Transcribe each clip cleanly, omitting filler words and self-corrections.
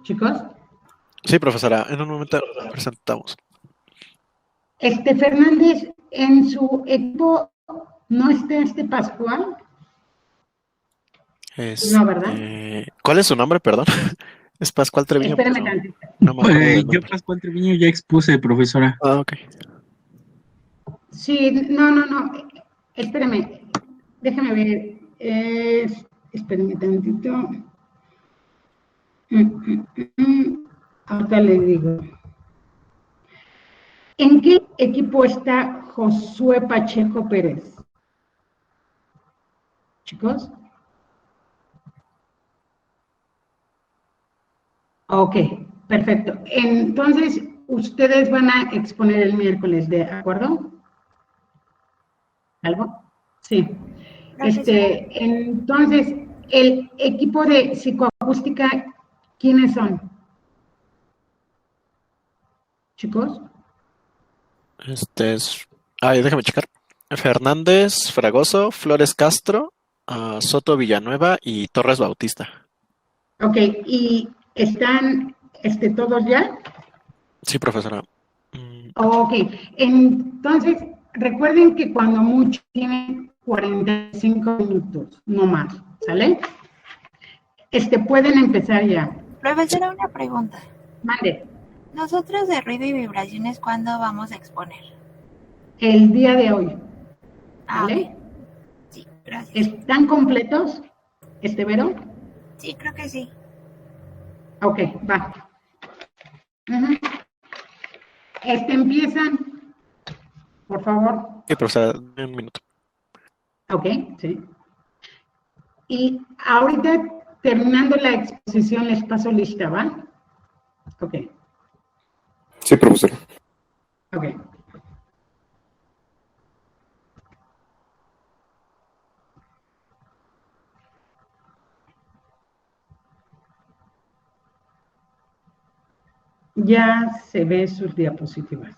chicos. Sí, profesora, en un momento presentamos. Fernández, en su equipo no está Pascual. No, ¿verdad? ¿Cuál es su nombre, perdón? Es Pascual Treviño, Espérame pero tantito. no me acuerdo del Yo, nombre. Pascual Treviño, ya expuse, profesora. Ah, ok. Sí, no. Espérame. Déjame ver. Espérame tantito. Ahorita le digo. ¿En qué equipo está Josué Pacheco Pérez? Chicos. Ok, perfecto. Entonces, ustedes van a exponer el miércoles, ¿de acuerdo? ¿Algo? Sí. Profesora, Entonces, el equipo de psicoacústica, ¿quiénes son? Chicos. Déjame checar. Fernández, Fragoso, Flores Castro, Soto Villanueva y Torres Bautista. Ok, ¿y están todos ya? Sí, profesora. Ok, entonces recuerden que cuando mucho tienen 45 minutos, no más, ¿sale? Pueden empezar ya. profesora, una pregunta. Mande, Nosotros de ruido y vibraciones, ¿cuándo vamos a exponer? el día de hoy, Ah, ¿vale? ok. Sí, gracias. ¿Están completos, Vero? Sí, creo que sí. Ok, va. Ujú. Empiezan, por favor. Sí, profesora, dame un minuto. Ok, sí. Y ahorita, terminando la exposición, les paso lista, ¿va? Ok, Sí, profesor. ok. Ya se ve sus diapositivas.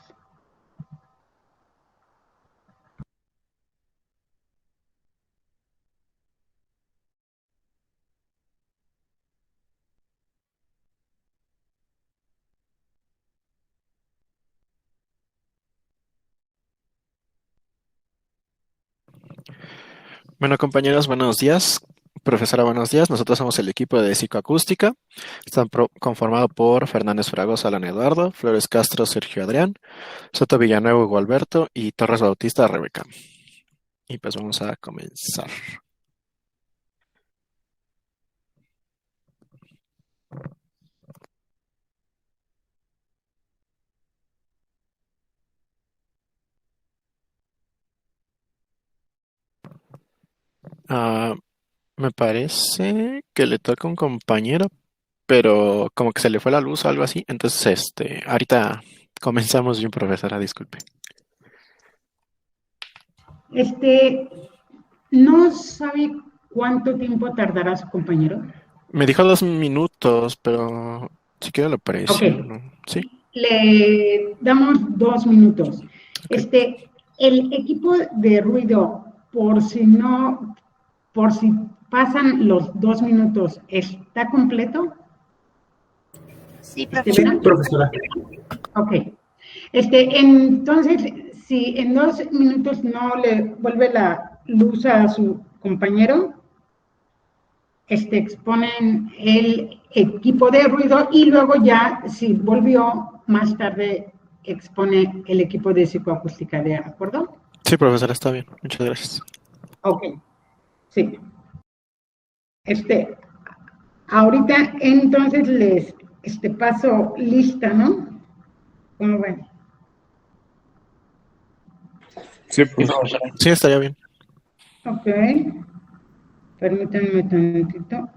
Bueno, compañeros, buenos días. Profesora, buenos días. Nosotros somos el equipo de psicoacústica. Están conformado por Fernández Fragoso, Alan Eduardo, Flores Castro, Sergio Adrián, Soto Villanueva, Hugo Alberto y Torres Bautista, Rebeca. Y pues vamos a comenzar. Me parece que le toca a un compañero, pero como que se le fue la luz o algo así. Entonces, ahorita comenzamos bien, profesora, disculpe. ¿No sabe cuánto tiempo tardará su compañero? Me dijo 2 minutos, pero si quiere lo Ok, presiono. Sí, le damos 2 minutos. ok. El equipo de ruido, por si pasan los 2 minutos, ¿está completo? Sí, Sí, profesora. ¿Verán? profesora. Ok. Entonces, si en 2 minutos no le vuelve la luz a su compañero, exponen el equipo de ruido y luego ya, si volvió más tarde, expone el equipo de psicoacústica, ¿de acuerdo? Sí, profesora, está bien. Muchas gracias. Ok, sí. Ahorita entonces les paso lista, ¿no? ¿Cómo ven? Sí, profesora. Sí, estaría bien. Ok, permítanme tantito.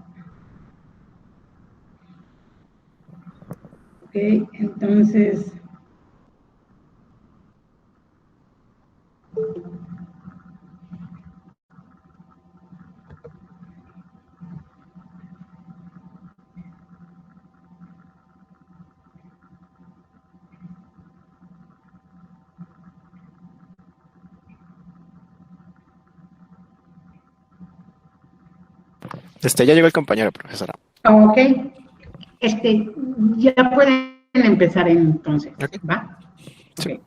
Ok, entonces, Ya llegó el compañero, profesora. ok, Ya pueden empezar entonces, Ok. ¿va? Sí. Ok.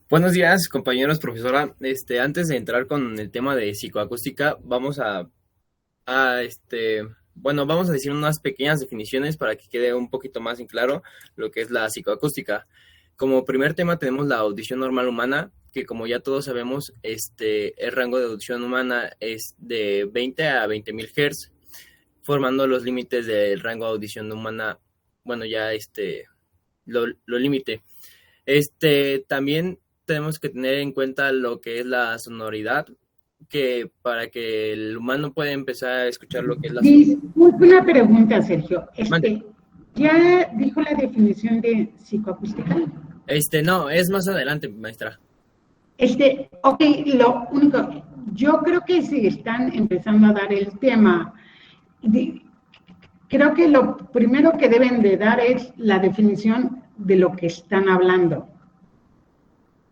Buenos días, compañeros, profesora. Antes de entrar con el tema de psicoacústica, vamos vamos a decir unas pequeñas definiciones para que quede un poquito más en claro lo que es la psicoacústica. Como primer tema tenemos la audición normal humana, que como ya todos sabemos, el rango de audición humana es de 20 a 20.000 Hz, formando los límites del rango de audición humana, bueno, ya lo límite. También tenemos que tener en cuenta lo que es la sonoridad, que para que el humano pueda empezar a escuchar lo que es la sonoridad. Disculpe una pregunta, Sergio. Mande. ¿Ya dijo la definición de psicoacústica? No, es más adelante, maestra. Ok, lo único, yo creo que si están empezando a dar el tema, creo que lo primero que deben de dar es la definición de lo que están hablando.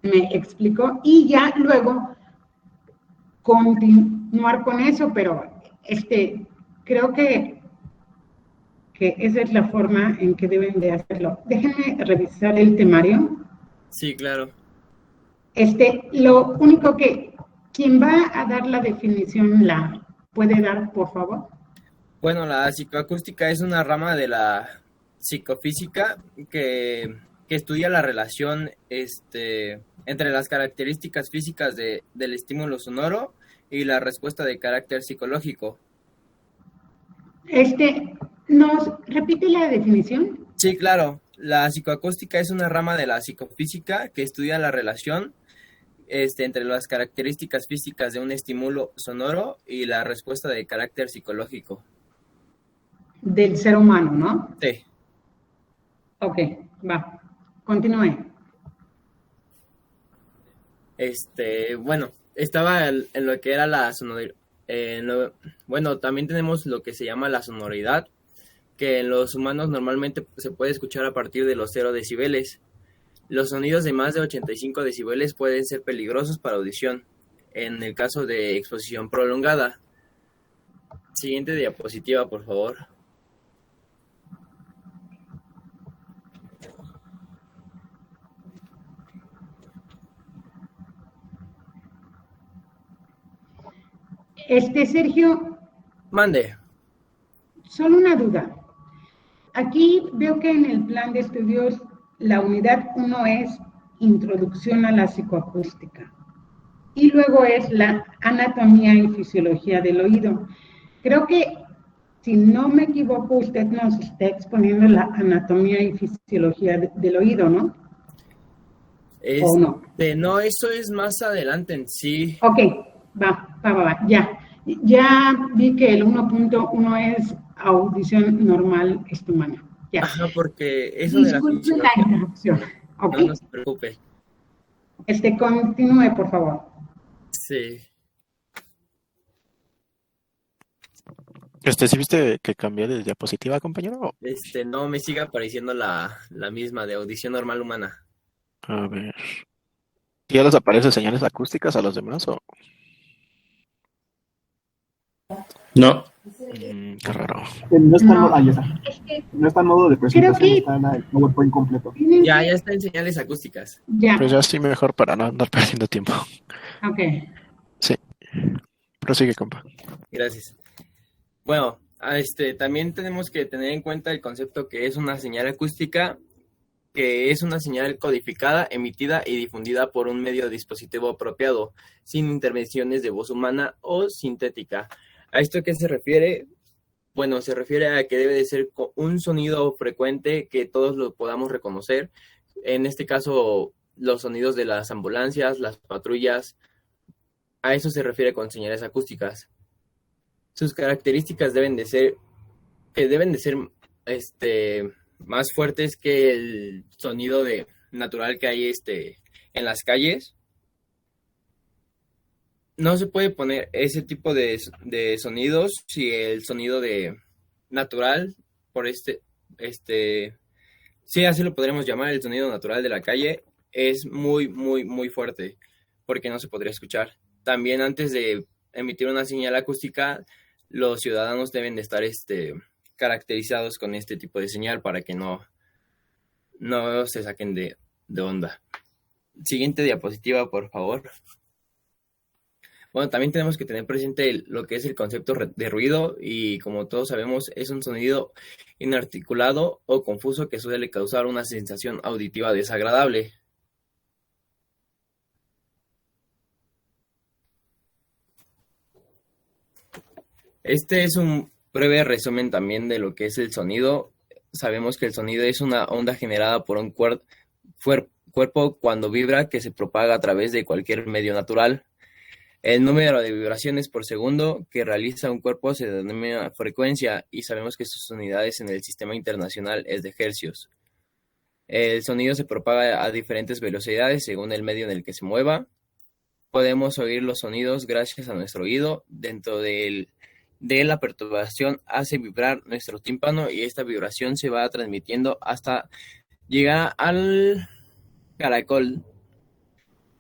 ¿Me explico? Y ya luego continuar con eso, pero creo que esa es la forma en que deben de hacerlo. Déjenme revisar el temario. Sí, claro. Lo único que quien va a dar la definición la puede dar, por favor. Bueno, la psicoacústica es una rama de la psicofísica que estudia la relación entre las características físicas del estímulo sonoro y la respuesta de carácter psicológico. ¿Nos repite la definición? Sí, claro. La psicoacústica es una rama de la psicofísica que estudia la relación entre las características físicas de un estímulo sonoro y la respuesta de carácter psicológico. Del ser humano, ¿no? Sí. Ok, va. Continúe. Bueno, estaba en lo que era la sonoridad. Bueno, también tenemos lo que se llama la sonoridad, que en los humanos normalmente se puede escuchar a partir de los 0 decibeles. Los sonidos de más de 85 decibeles pueden ser peligrosos para audición, en el caso de exposición prolongada. Siguiente diapositiva, por favor. Sergio, Mande. solo una duda. Aquí veo que en el plan de estudios la unidad 1 es Introducción a la Psicoacústica y luego es la Anatomía y Fisiología del Oído. Creo que, si no me equivoco, usted nos está exponiendo la Anatomía y Fisiología del Oído, ¿no? ¿O no? No, eso es más adelante en sí. Ok, va, ya. Ya vi que el 1.1 es audición normal humana. Ya. Ajá, porque eso de la Disculpe la fisiología. interrupción. Ok. No se preocupe. Continúe, por favor. Sí. ¿Sí viste que cambié de diapositiva, compañero? No me sigue apareciendo la misma de audición normal humana. A ver. ¿Ya les aparecen señales acústicas a los demás o...? No. Qué raro. No está, No. ahí está. No está en modo de presentación, Creo que- está en el PowerPoint completo. Ya está en señales acústicas. Ya. Pues ya sí, mejor para no andar perdiendo tiempo. Ok. Sí. Prosigue, compa. Gracias. Bueno, también tenemos que tener en cuenta el concepto que es una señal acústica, que es una señal codificada, emitida y difundida por un medio dispositivo apropiado, sin intervenciones de voz humana o sintética. ¿A esto qué se refiere? Bueno, se refiere a que debe de ser un sonido frecuente que todos lo podamos reconocer. En este caso, los sonidos de las ambulancias, las patrullas. A eso se refiere con señales acústicas. Sus características deben de ser más fuertes que el sonido natural que hay en las calles. No se puede poner ese tipo de sonidos si el sonido natural por sí, así lo podremos llamar, el sonido natural de la calle es muy, muy, muy fuerte, porque no se podría escuchar. También antes de emitir una señal acústica, los ciudadanos deben de estar caracterizados con este tipo de señal para que no se saquen de onda. Siguiente diapositiva, por favor. Bueno, también tenemos que tener presente lo que es el concepto de ruido y, como todos sabemos, es un sonido inarticulado o confuso que suele causar una sensación auditiva desagradable. Este es un breve resumen también de lo que es el sonido. Sabemos que el sonido es una onda generada por un cuerpo cuando vibra, que se propaga a través de cualquier medio natural. El número de vibraciones por segundo que realiza un cuerpo se denomina frecuencia y sabemos que sus unidades en el sistema internacional es de hercios. El sonido se propaga a diferentes velocidades según el medio en el que se mueva. Podemos oír los sonidos gracias a nuestro oído. Dentro de la perturbación hace vibrar nuestro tímpano y esta vibración se va transmitiendo hasta llegar al caracol,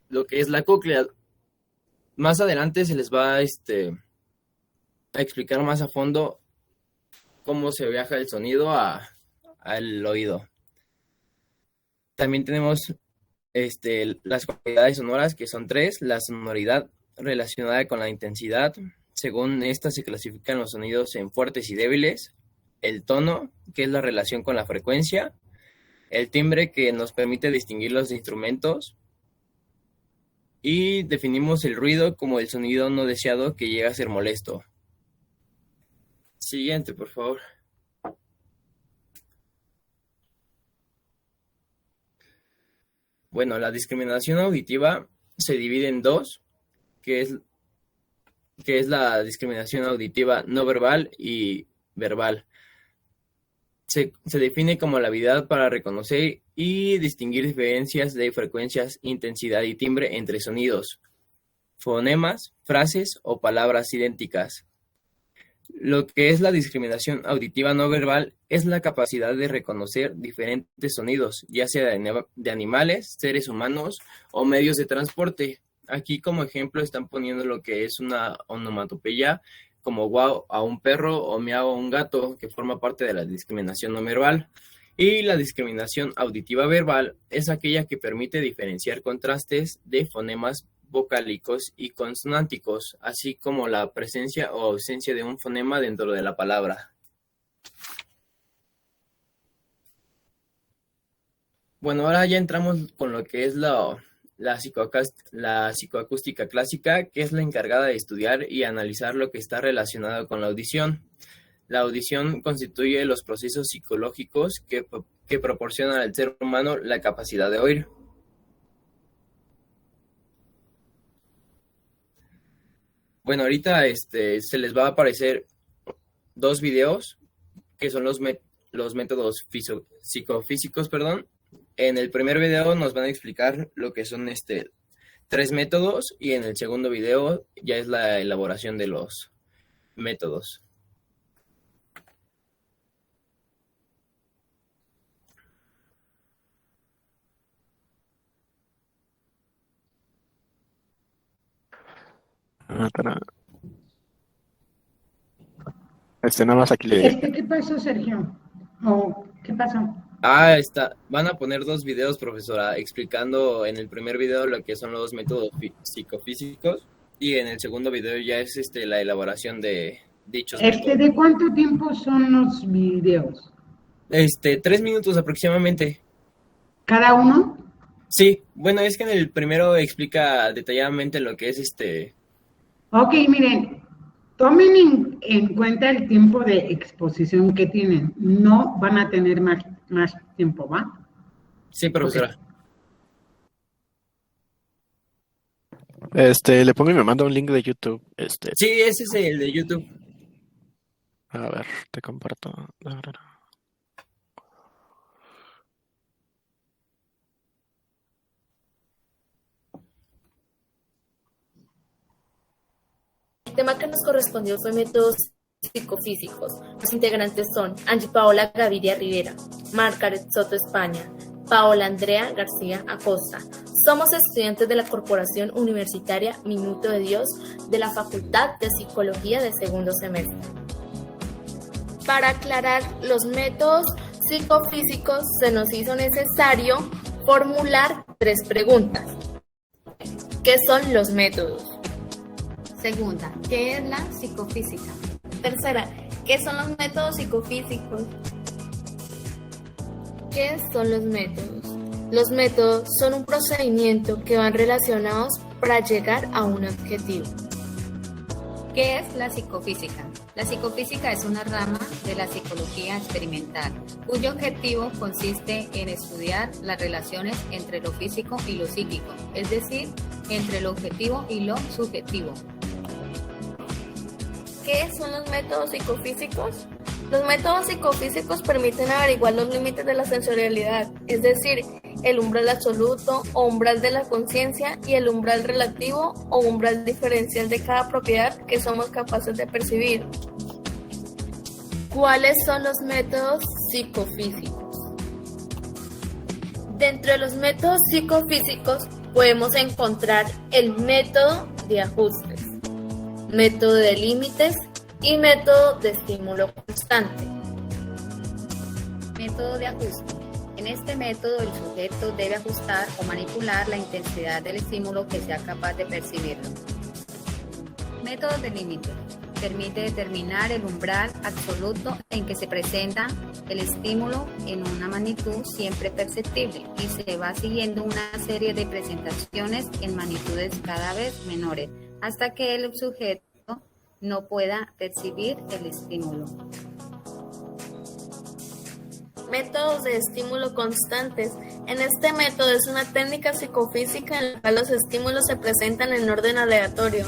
lo que es la cóclea. Más adelante se les va a explicar más a fondo cómo se viaja el sonido al oído. También tenemos las cualidades sonoras, que son 3. La sonoridad relacionada con la intensidad. Según esta se clasifican los sonidos en fuertes y débiles. El tono, que es la relación con la frecuencia. El timbre, que nos permite distinguir los instrumentos. Y definimos el ruido como el sonido no deseado que llega a ser molesto. Siguiente, por favor. Bueno, la discriminación auditiva se divide en 2, que es la discriminación auditiva no verbal y verbal. Se define como la habilidad para reconocer y distinguir diferencias de frecuencias, intensidad y timbre entre sonidos, fonemas, frases o palabras idénticas. Lo que es la discriminación auditiva no verbal es la capacidad de reconocer diferentes sonidos, ya sea de animales, seres humanos o medios de transporte. Aquí como ejemplo están poniendo lo que es una onomatopeya, como guau a un perro o miau a un gato, que forma parte de la discriminación no verbal. Y la discriminación auditiva verbal es aquella que permite diferenciar contrastes de fonemas vocálicos y consonánticos, así como la presencia o ausencia de un fonema dentro de la palabra. Bueno, ahora ya entramos con lo que es la psicoacústica clásica, que es la encargada de estudiar y analizar lo que está relacionado con la audición. La audición constituye los procesos psicológicos que proporcionan al ser humano la capacidad de oír. Bueno, ahorita se les va a aparecer 2 videos que son los métodos psicofísicos, perdón. En el primer video nos van a explicar lo que son 3 métodos y en el segundo video ya es la elaboración de los métodos. Nada más aquí le... ¿Qué pasó, Sergio? ¿Qué pasó? Van a poner 2 videos, profesora, explicando en el primer video lo que son los métodos psicofísicos y en el segundo video ya es la elaboración de dichos métodos. ¿De cuánto tiempo son los videos? 3 minutos aproximadamente. ¿Cada uno? Sí, bueno, es que en el primero explica detalladamente lo que es Ok, miren, tomen en cuenta el tiempo de exposición que tienen. No van a tener más tiempo, ¿va? Sí, profesora. Okay. Le pongo y me manda un link de YouTube. Sí, ese es el de YouTube. A ver, te comparto. El tema que nos correspondió fue métodos psicofísicos. Los integrantes son Angie Paola Gaviria Rivera, Margaret Soto España, Paola Andrea García Acosta. Somos estudiantes de la Corporación Universitaria Minuto de Dios de la Facultad de Psicología de segundo semestre. Para aclarar los métodos psicofísicos se nos hizo necesario formular 3 preguntas. ¿Qué son los métodos? Segunda, ¿qué es la psicofísica? Tercera, ¿qué son los métodos psicofísicos? ¿Qué son los métodos? Los métodos son un procedimiento que van relacionados para llegar a un objetivo. ¿Qué es la psicofísica? La psicofísica es una rama de la psicología experimental, cuyo objetivo consiste en estudiar las relaciones entre lo físico y lo psíquico, es decir, entre lo objetivo y lo subjetivo. ¿Qué son los métodos psicofísicos? Los métodos psicofísicos permiten averiguar los límites de la sensorialidad, es decir, el umbral absoluto o umbral de la conciencia y el umbral relativo o umbral diferencial de cada propiedad que somos capaces de percibir. ¿Cuáles son los métodos psicofísicos? Dentro de los métodos psicofísicos podemos encontrar el método de ajustes, método de límites y método de estímulo constante. Método de ajuste. En este método el sujeto debe ajustar o manipular la intensidad del estímulo que sea capaz de percibirlo. Método de límite. Permite determinar el umbral absoluto en que se presenta el estímulo en una magnitud siempre perceptible y se va siguiendo una serie de presentaciones en magnitudes cada vez menores hasta que el sujeto no pueda percibir el estímulo. Métodos de estímulo constantes. En este método es una técnica psicofísica en la cual los estímulos se presentan en orden aleatorio.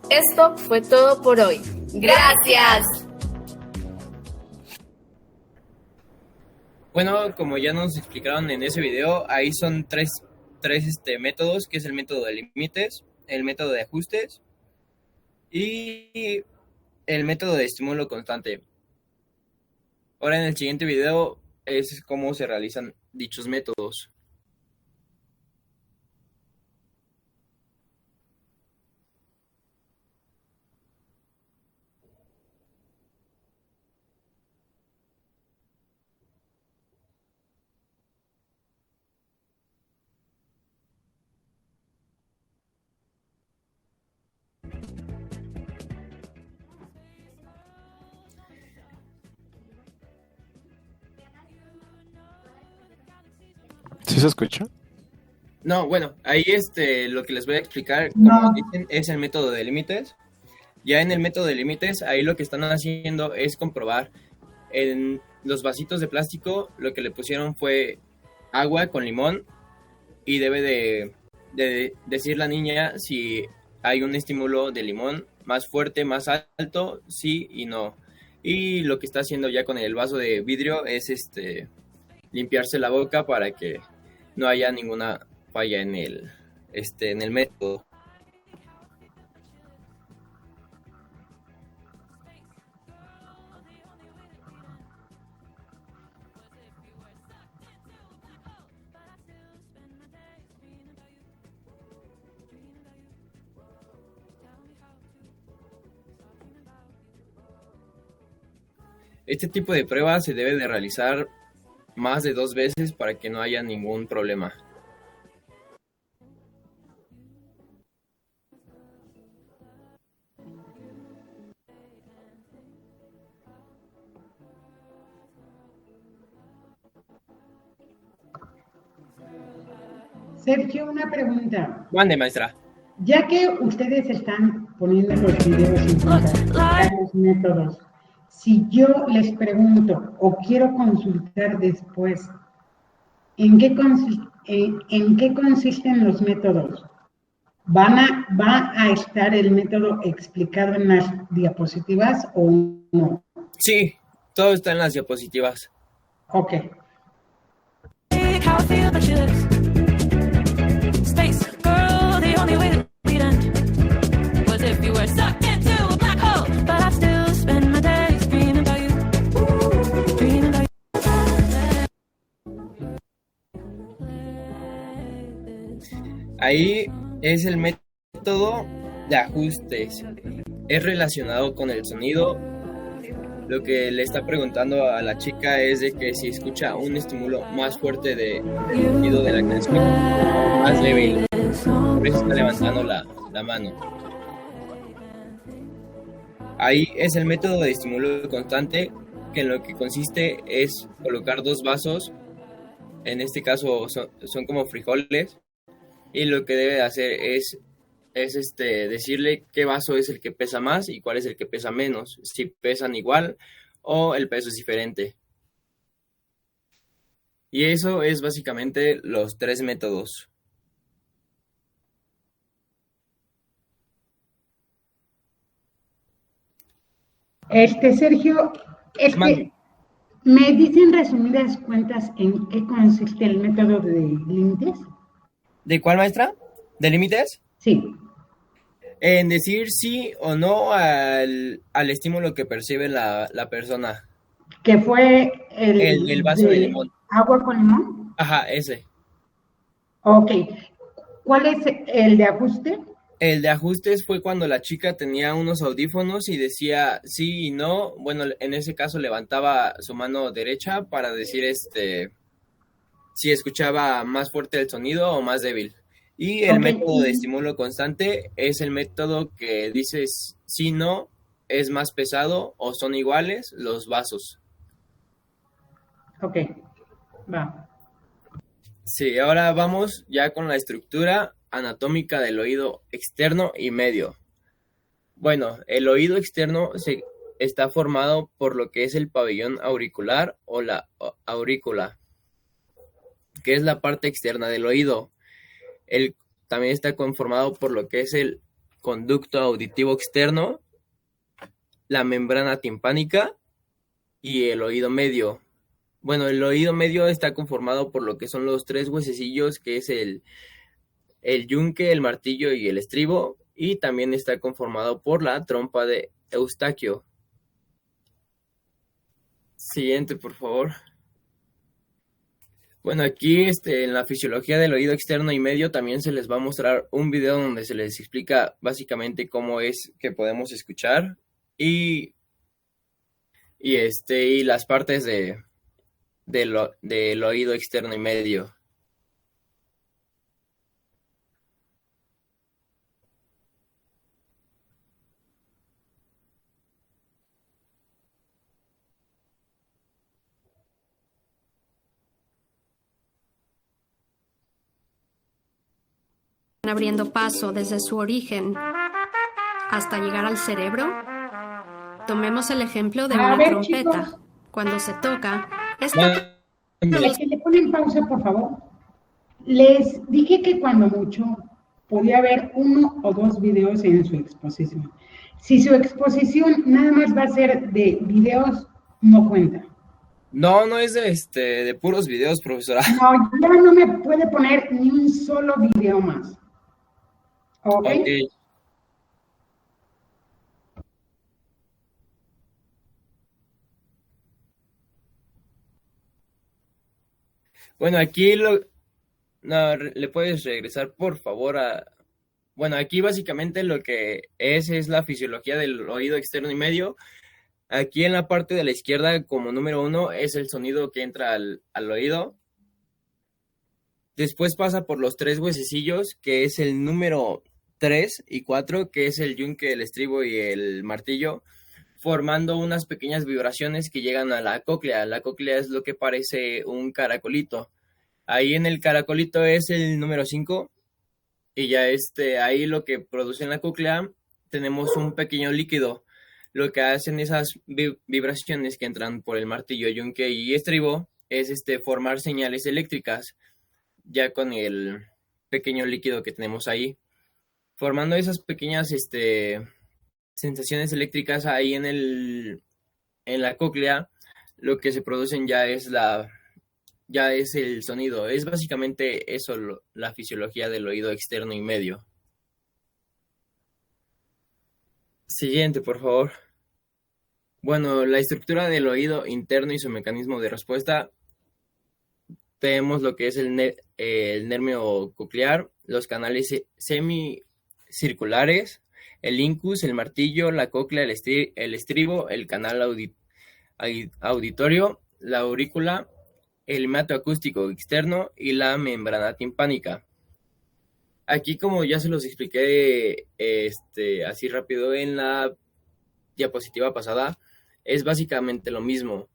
Esto fue todo por hoy. ¡Gracias! Bueno, como ya nos explicaron en ese video, ahí son tres métodos, que es el método de límites, el método de ajustes y el método de estímulo constante. Ahora en el siguiente video es cómo se realizan dichos métodos. ¿Sí se escucha? No, bueno, ahí lo que les voy a explicar, No. como dicen, es el método de límites. Ya en el método de límites, ahí lo que están haciendo es comprobar en los vasitos de plástico, lo que le pusieron fue agua con limón y debe de decir la niña si hay un estímulo de limón más fuerte, más alto, sí y no. Y lo que está haciendo ya con el vaso de vidrio es limpiarse la boca para que no haya ninguna falla en el método. Este tipo de pruebas se debe de realizar más de 2 veces para que no haya ningún problema. Sergio, una pregunta. Mande, maestra. Ya que ustedes están poniendo los videos y explicar los métodos, si yo les pregunto o quiero consultar después, ¿en qué consisten los métodos? ¿Va a estar el método explicado en las diapositivas o no? Sí, todo está en las diapositivas. Ok. Ahí es el método de ajustes. es relacionado con el sonido. Lo que le está preguntando a la chica es de que si escucha un estímulo más fuerte del sonido de la canción, más débil. Por eso está levantando la mano. Ahí es el método de estímulo constante, que en lo que consiste es colocar dos vasos, en este caso son como frijoles, y lo que debe hacer es decirle qué vaso es el que pesa más y cuál es el que pesa menos, si pesan igual o el peso es diferente. Y eso es básicamente los 3 métodos. Sergio, Mande. ¿me dicen resumidas cuentas en qué consiste el método de límites? ¿De cuál, maestra? ¿De límites? Sí. En decir sí o no al estímulo que percibe la persona. ¿Que fue El vaso de limón. agua con limón? Ajá, ese. Ok. ¿Cuál es el de ajuste? El de ajustes fue cuando la chica tenía unos audífonos y decía sí y no. Bueno, en ese caso levantaba su mano derecha para decir si escuchaba más fuerte el sonido o más débil. Y el método de estímulo constante es el método que dices sí, no, es más pesado o son iguales los vasos. Ok, va. Sí, ahora vamos ya con la estructura anatómica del oído externo y medio. Bueno, el oído externo está formado por lo que es el pabellón auricular o la aurícula, que es la parte externa del oído. También está conformado por lo que es el conducto auditivo externo, la membrana timpánica y el oído medio. Bueno, el oído medio está conformado por lo que son los 3 huesecillos, que es el yunque, el martillo y el estribo, y también está conformado por la trompa de Eustaquio. Siguiente, por favor. Bueno, aquí en la fisiología del oído externo y medio también se les va a mostrar un video donde se les explica básicamente cómo es que podemos escuchar y las partes del oído externo y medio. Abriendo paso desde su origen hasta llegar al cerebro. Tomemos el ejemplo de una trompeta. Chicos, cuando se toca, que le ponen pausa, por favor. Les dije que cuando mucho podía haber 1 o 2 videos en su exposición. Si su exposición nada más va a ser de videos, no cuenta. No es de puros videos, profesora. No, ya no me puede poner ni un solo video más. ¿Ok? Bueno, aquí le puedes regresar, por favor, Bueno, aquí básicamente lo que es la fisiología del oído externo y medio. Aquí en la parte de la izquierda, como número 1, es el sonido que entra al oído. Después pasa por los 3 huesecillos, que es el número 3 y 4, que es el yunque, el estribo y el martillo, formando unas pequeñas vibraciones que llegan a la cóclea. La cóclea es lo que parece un caracolito. Ahí en el caracolito es el número 5 y ya ahí lo que produce en la cóclea tenemos un pequeño líquido. Lo que hacen esas vibraciones que entran por el martillo, yunque y estribo es formar señales eléctricas ya con el pequeño líquido que tenemos ahí, formando esas pequeñas sensaciones eléctricas ahí en la cóclea. Lo que se producen ya es el sonido. Es básicamente eso la fisiología del oído externo y medio. Siguiente, por favor. Bueno, la estructura del oído interno y su mecanismo de respuesta. Tenemos lo que es el nervio coclear, los canales semicirculares, el incus, el martillo, la cóclea, el estribo, el canal auditorio, la aurícula, el himato acústico externo y la membrana timpánica. Aquí, como ya se los expliqué así rápido en la diapositiva pasada, es básicamente lo mismo.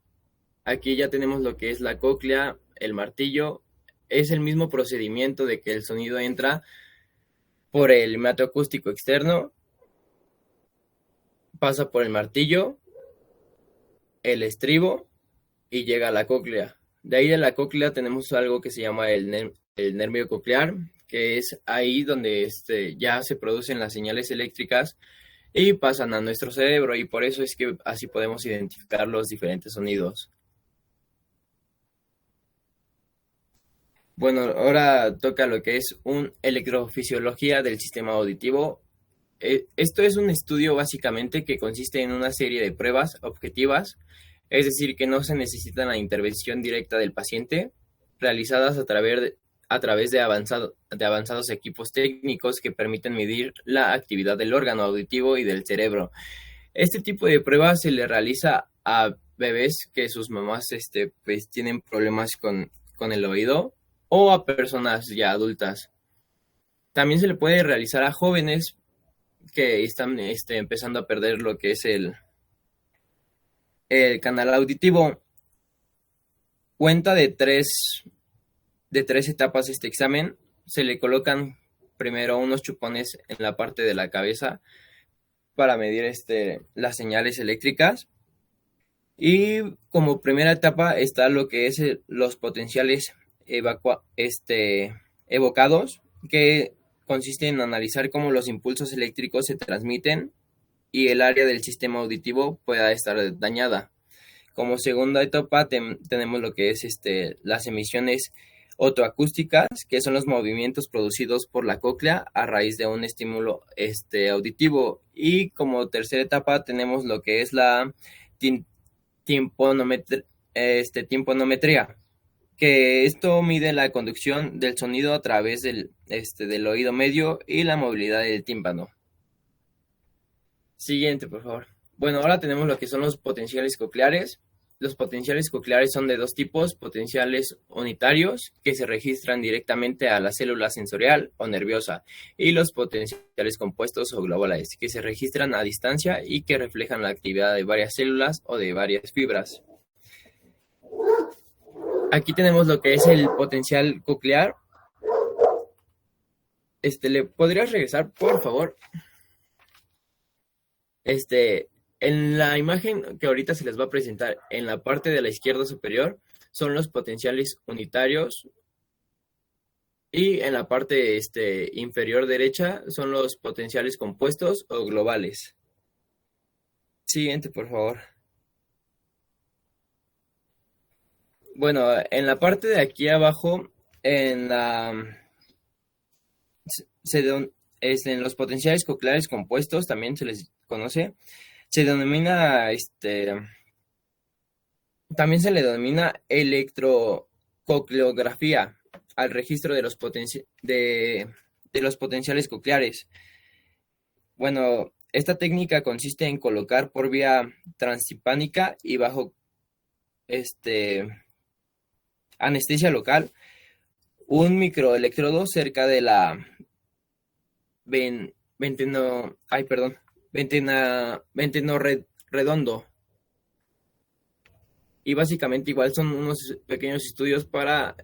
Aquí ya tenemos lo que es la cóclea, el martillo. Es el mismo procedimiento de que el sonido entra por el himato acústico externo, pasa por el martillo, el estribo y llega a la cóclea. De ahí de la cóclea tenemos algo que se llama el nervio coclear, que es ahí donde ya se producen las señales eléctricas y pasan a nuestro cerebro, y por eso es que así podemos identificar los diferentes sonidos. Bueno, ahora toca lo que es un electrofisiología del sistema auditivo. Esto es un estudio básicamente que consiste en una serie de pruebas objetivas, es decir, que no se necesita la intervención directa del paciente, realizadas a través de avanzados equipos técnicos que permiten medir la actividad del órgano auditivo y del cerebro. Este tipo de pruebas se le realiza a bebés que sus mamás pues tienen problemas con el oído, o a personas ya adultas. También se le puede realizar a jóvenes que están empezando a perder lo que es el canal auditivo. Cuenta de tres etapas este examen. Se le colocan primero unos chupones en la parte de la cabeza para medir las señales eléctricas. Y como primera etapa está lo que es los potenciales evocados, que consiste en analizar cómo los impulsos eléctricos se transmiten y el área del sistema auditivo pueda estar dañada. Como segunda etapa tenemos lo que es las emisiones otoacústicas, que son los movimientos producidos por la cóclea a raíz de un estímulo auditivo. Y como tercera etapa tenemos lo que es la timponometría, que esto mide la conducción del sonido a través del oído medio y la movilidad del tímpano. Siguiente, por favor. Bueno, ahora tenemos lo que son los potenciales cocleares. Los potenciales cocleares son de dos tipos: potenciales unitarios, que se registran directamente a la célula sensorial o nerviosa, y los potenciales compuestos o globales, que se registran a distancia y que reflejan la actividad de varias células o de varias fibras. Aquí tenemos lo que es el potencial coclear. ¿Le podrías regresar, por favor? En la imagen que ahorita se les va a presentar, en la parte de la izquierda superior, son los potenciales unitarios. Y en la parte inferior derecha son los potenciales compuestos o globales. Siguiente, por favor. Bueno, en la parte de aquí abajo, en los potenciales cocleares compuestos, también se les conoce, se denomina, también se le denomina electrococleografía al registro de los potenciales cocleares. Bueno, esta técnica consiste en colocar por vía transtimpánica y bajo anestesia local un microelectrodo cerca de la venteno redondo. Y básicamente igual son unos pequeños estudios para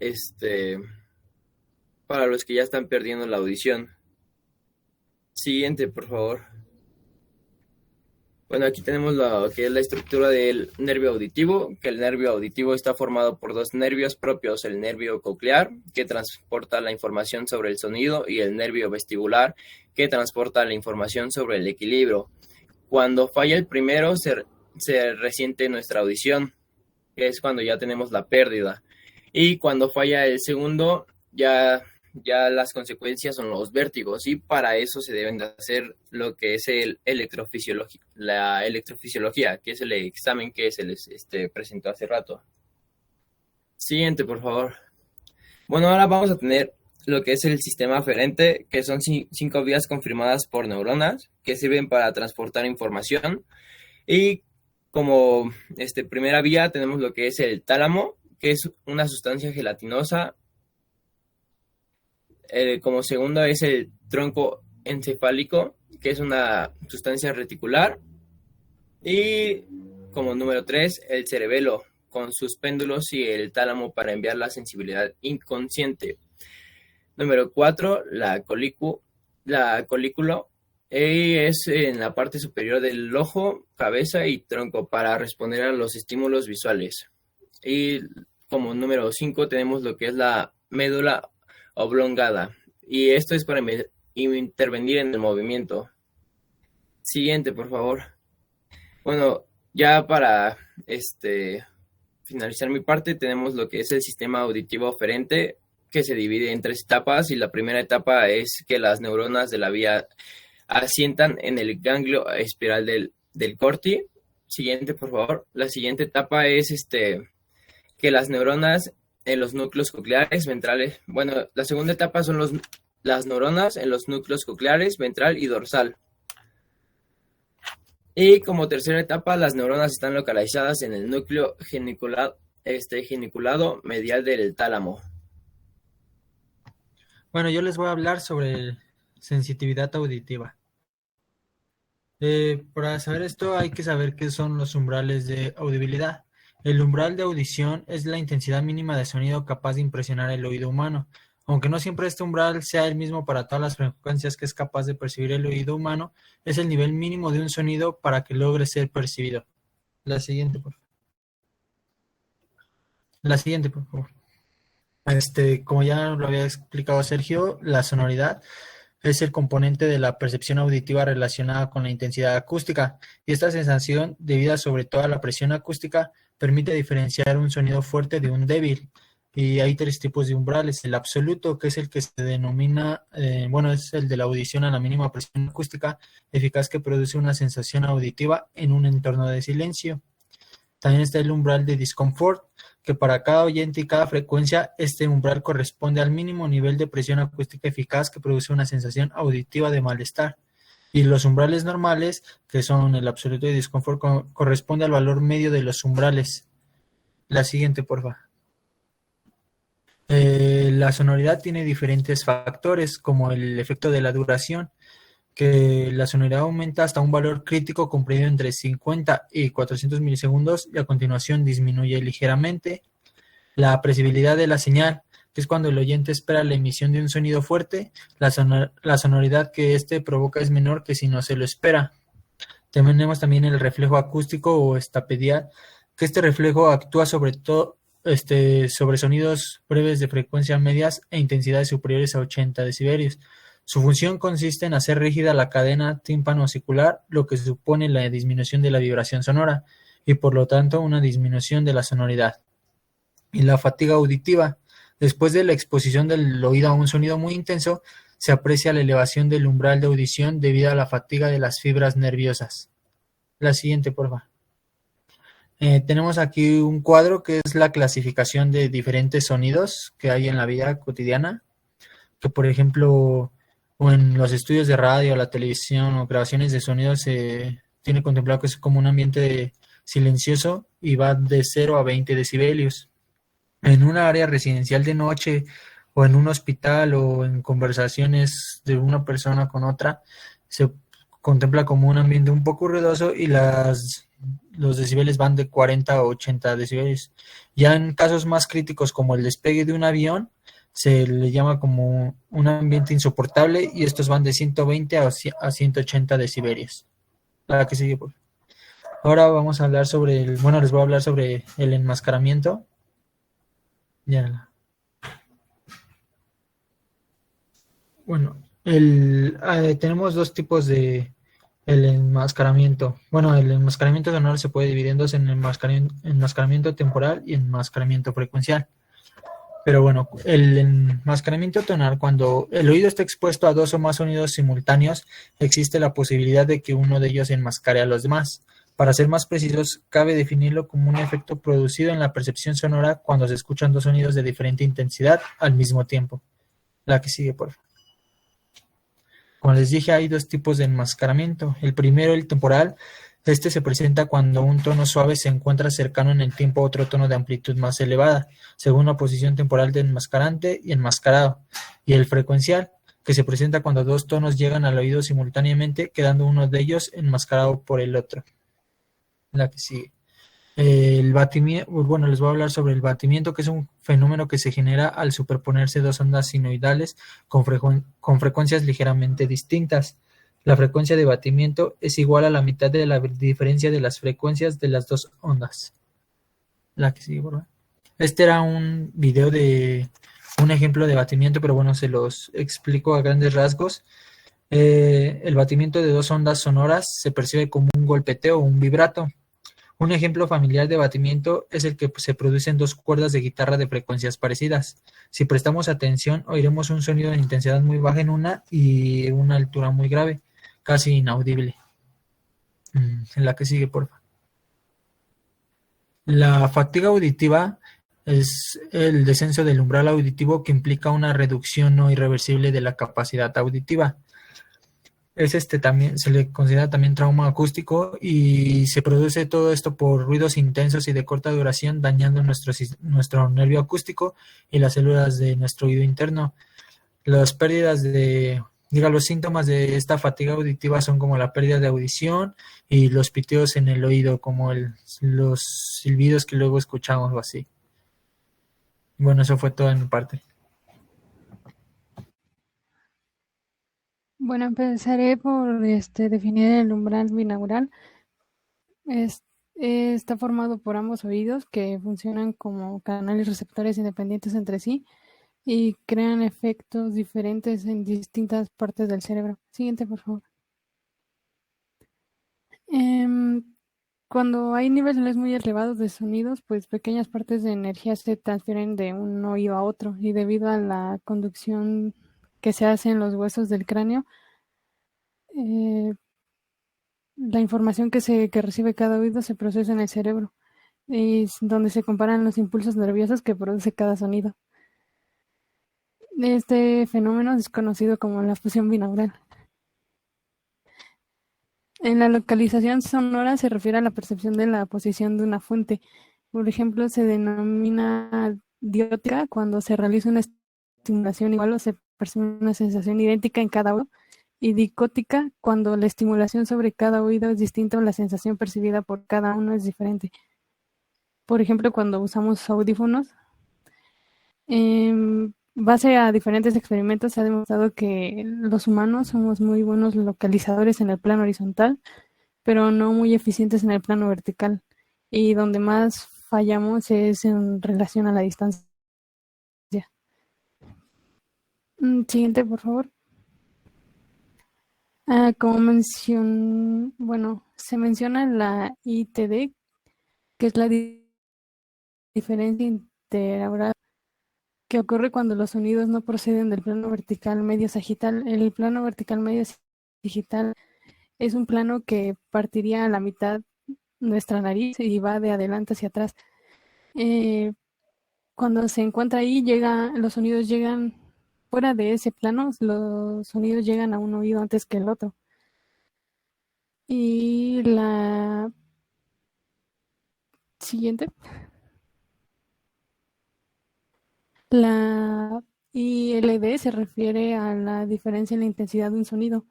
los que ya están perdiendo la audición. Siguiente, por favor. Bueno, aquí tenemos lo que es la estructura del nervio auditivo, que el nervio auditivo está formado por dos nervios propios: el nervio coclear, que transporta la información sobre el sonido, y el nervio vestibular, que transporta la información sobre el equilibrio. Cuando falla el primero, se resiente nuestra audición, que es cuando ya tenemos la pérdida. Y cuando falla el segundo, ya las consecuencias son los vértigos, y para eso se deben de hacer lo que es la electrofisiología, que es el examen que se les presentó hace rato. Siguiente, por favor. Bueno, ahora vamos a tener lo que es el sistema aferente, que son 5 vías confirmadas por neuronas que sirven para transportar información. Y como primera vía tenemos lo que es el tálamo, que es una sustancia gelatinosa. Como segundo es el tronco encefálico, que es una sustancia reticular. Y como número 3, el cerebelo, con sus péndulos y el tálamo para enviar la sensibilidad inconsciente. Número 4, la colícula, es en la parte superior del ojo, cabeza y tronco para responder a los estímulos visuales. Y como número 5 tenemos lo que es la médula oblongada, y esto es para intervenir en el movimiento. Siguiente, por favor. Bueno, ya para finalizar mi parte, tenemos lo que es el sistema auditivo aferente, que se divide en 3 etapas, y la primera etapa es que las neuronas de la vía asientan en el ganglio espiral del corti. Siguiente, por favor. La siguiente etapa es que las neuronas en los núcleos cocleares ventrales. Bueno, la segunda etapa son las neuronas en los núcleos cocleares ventral y dorsal. Y como tercera etapa, las neuronas están localizadas en el núcleo geniculado medial del tálamo. Bueno, yo les voy a hablar sobre sensitividad auditiva. Para saber esto hay que saber qué son los umbrales de audibilidad. El umbral de audición es la intensidad mínima de sonido capaz de impresionar el oído humano. Aunque no siempre este umbral sea el mismo para todas las frecuencias que es capaz de percibir el oído humano, es el nivel mínimo de un sonido para que logre ser percibido. La siguiente, por favor. Como ya lo había explicado Sergio, la sonoridad es el componente de la percepción auditiva relacionada con la intensidad acústica, y esta sensación, debida sobre todo a la presión acústica, permite diferenciar un sonido fuerte de un débil. Y hay 3 tipos de umbrales: el absoluto, que es el que se denomina, es el de la audición a la mínima presión acústica, eficaz, que produce una sensación auditiva en un entorno de silencio. También está el umbral de disconfort, que para cada oyente y cada frecuencia, este umbral corresponde al mínimo nivel de presión acústica eficaz que produce una sensación auditiva de malestar. Y los umbrales normales, que son el absoluto y disconfort, corresponde al valor medio de los umbrales. La siguiente, por favor. La sonoridad tiene diferentes factores, como el efecto de la duración, que la sonoridad aumenta hasta un valor crítico comprendido entre 50 y 400 milisegundos y a continuación disminuye ligeramente. La apreciabilidad de la señal, que es cuando el oyente espera la emisión de un sonido fuerte, la sonoridad que éste provoca es menor que si no se lo espera. Tenemos también el reflejo acústico o estapedial, que este reflejo actúa sobre sonidos breves de frecuencia medias e intensidades superiores a 80 decibelios. Su función consiste en hacer rígida la cadena tímpano-auricular, lo que supone la disminución de la vibración sonora y por lo tanto una disminución de la sonoridad. Y la fatiga auditiva. Después de la exposición del oído a un sonido muy intenso, se aprecia la elevación del umbral de audición debido a la fatiga de las fibras nerviosas. La siguiente, por favor. Tenemos aquí un cuadro que es la clasificación de diferentes sonidos que hay en la vida cotidiana, que por ejemplo, o en los estudios de radio, la televisión o grabaciones de sonido se tiene contemplado que es como un ambiente silencioso y va de 0 a 20 decibelios. En una área residencial de noche o en un hospital o en conversaciones de una persona con otra, se contempla como un ambiente un poco ruidoso y los decibeles van de 40 a 80 decibelios. Ya en casos más críticos como el despegue de un avión, se le llama como un ambiente insoportable y estos van de 120 a 180 decibelios. La que sigue, por favor. Ahora vamos a hablar les voy a hablar sobre el enmascaramiento. Ya. Bueno, tenemos 2 tipos de el enmascaramiento. Bueno, el enmascaramiento sonoro se puede dividir en 2, en enmascaramiento temporal y enmascaramiento frecuencial. Pero bueno, el enmascaramiento tonal, cuando el oído está expuesto a 2 o más sonidos simultáneos, existe la posibilidad de que uno de ellos enmascare a los demás. Para ser más precisos, cabe definirlo como un efecto producido en la percepción sonora cuando se escuchan 2 sonidos de diferente intensidad al mismo tiempo. La que sigue, por favor. Como les dije, hay dos tipos de enmascaramiento. El primero, el temporal. Este se presenta cuando un tono suave se encuentra cercano en el tiempo a otro tono de amplitud más elevada, según la posición temporal del enmascarante y enmascarado. Y el frecuencial, que se presenta cuando dos tonos llegan al oído simultáneamente, quedando uno de ellos enmascarado por el otro. La que sigue. El batimiento, bueno, les voy a hablar sobre el batimiento, que es un fenómeno que se genera al superponerse dos ondas sinoidales con frecuencias ligeramente distintas. La frecuencia de batimiento es igual a la mitad de la diferencia de las frecuencias de las dos ondas. La que sigue, ¿verdad? Este era un video de un ejemplo de batimiento, pero bueno, se los explico a grandes rasgos. El batimiento de dos ondas sonoras se percibe como un golpeteo o un vibrato. Un ejemplo familiar de batimiento es el que se produce en dos cuerdas de guitarra de frecuencias parecidas. Si prestamos atención, oiremos un sonido de intensidad muy baja en una y una altura muy grave, casi inaudible. En la que sigue, por favor. La fatiga auditiva es el descenso del umbral auditivo que implica una reducción no irreversible de la capacidad auditiva. También se le considera también trauma acústico y se produce todo esto por ruidos intensos y de corta duración, dañando nuestro nervio acústico y las células de nuestro oído interno. Los síntomas de esta fatiga auditiva son como la pérdida de audición y los piteos en el oído, como los silbidos que luego escuchamos o así. Bueno, eso fue todo en mi parte. Bueno, empezaré por definir el umbral binaural. Está formado por ambos oídos que funcionan como canales receptores independientes entre sí y crean efectos diferentes en distintas partes del cerebro. Siguiente, por favor. Cuando hay niveles muy elevados de sonidos, pues pequeñas partes de energía se transfieren de un oído a otro y debido a la conducción que se hace en los huesos del cráneo, la información que recibe cada oído se procesa en el cerebro, es donde se comparan los impulsos nerviosos que produce cada sonido. Este fenómeno es conocido como la fusión binaural. En la localización sonora se refiere a la percepción de la posición de una fuente. Por ejemplo, se denomina diótica cuando se realiza una estimulación igual o se percibe una sensación idéntica en cada oído, y dicótica cuando la estimulación sobre cada oído es distinta o la sensación percibida por cada uno es diferente. Por ejemplo, cuando usamos audífonos, en base a diferentes experimentos se ha demostrado que los humanos somos muy buenos localizadores en el plano horizontal, pero no muy eficientes en el plano vertical, y donde más fallamos es en relación a la distancia. Siguiente, por favor. Como se menciona la ITD, que es la diferencia interaural que ocurre cuando los sonidos no proceden del plano vertical medio sagital. El plano vertical medio sagital es un plano que partiría a la mitad nuestra nariz y va de adelante hacia atrás. Cuando se encuentra ahí, los sonidos llegan fuera de ese plano, los sonidos llegan a un oído antes que el otro. Y la siguiente. La ILD se refiere a la diferencia en la intensidad de un sonido,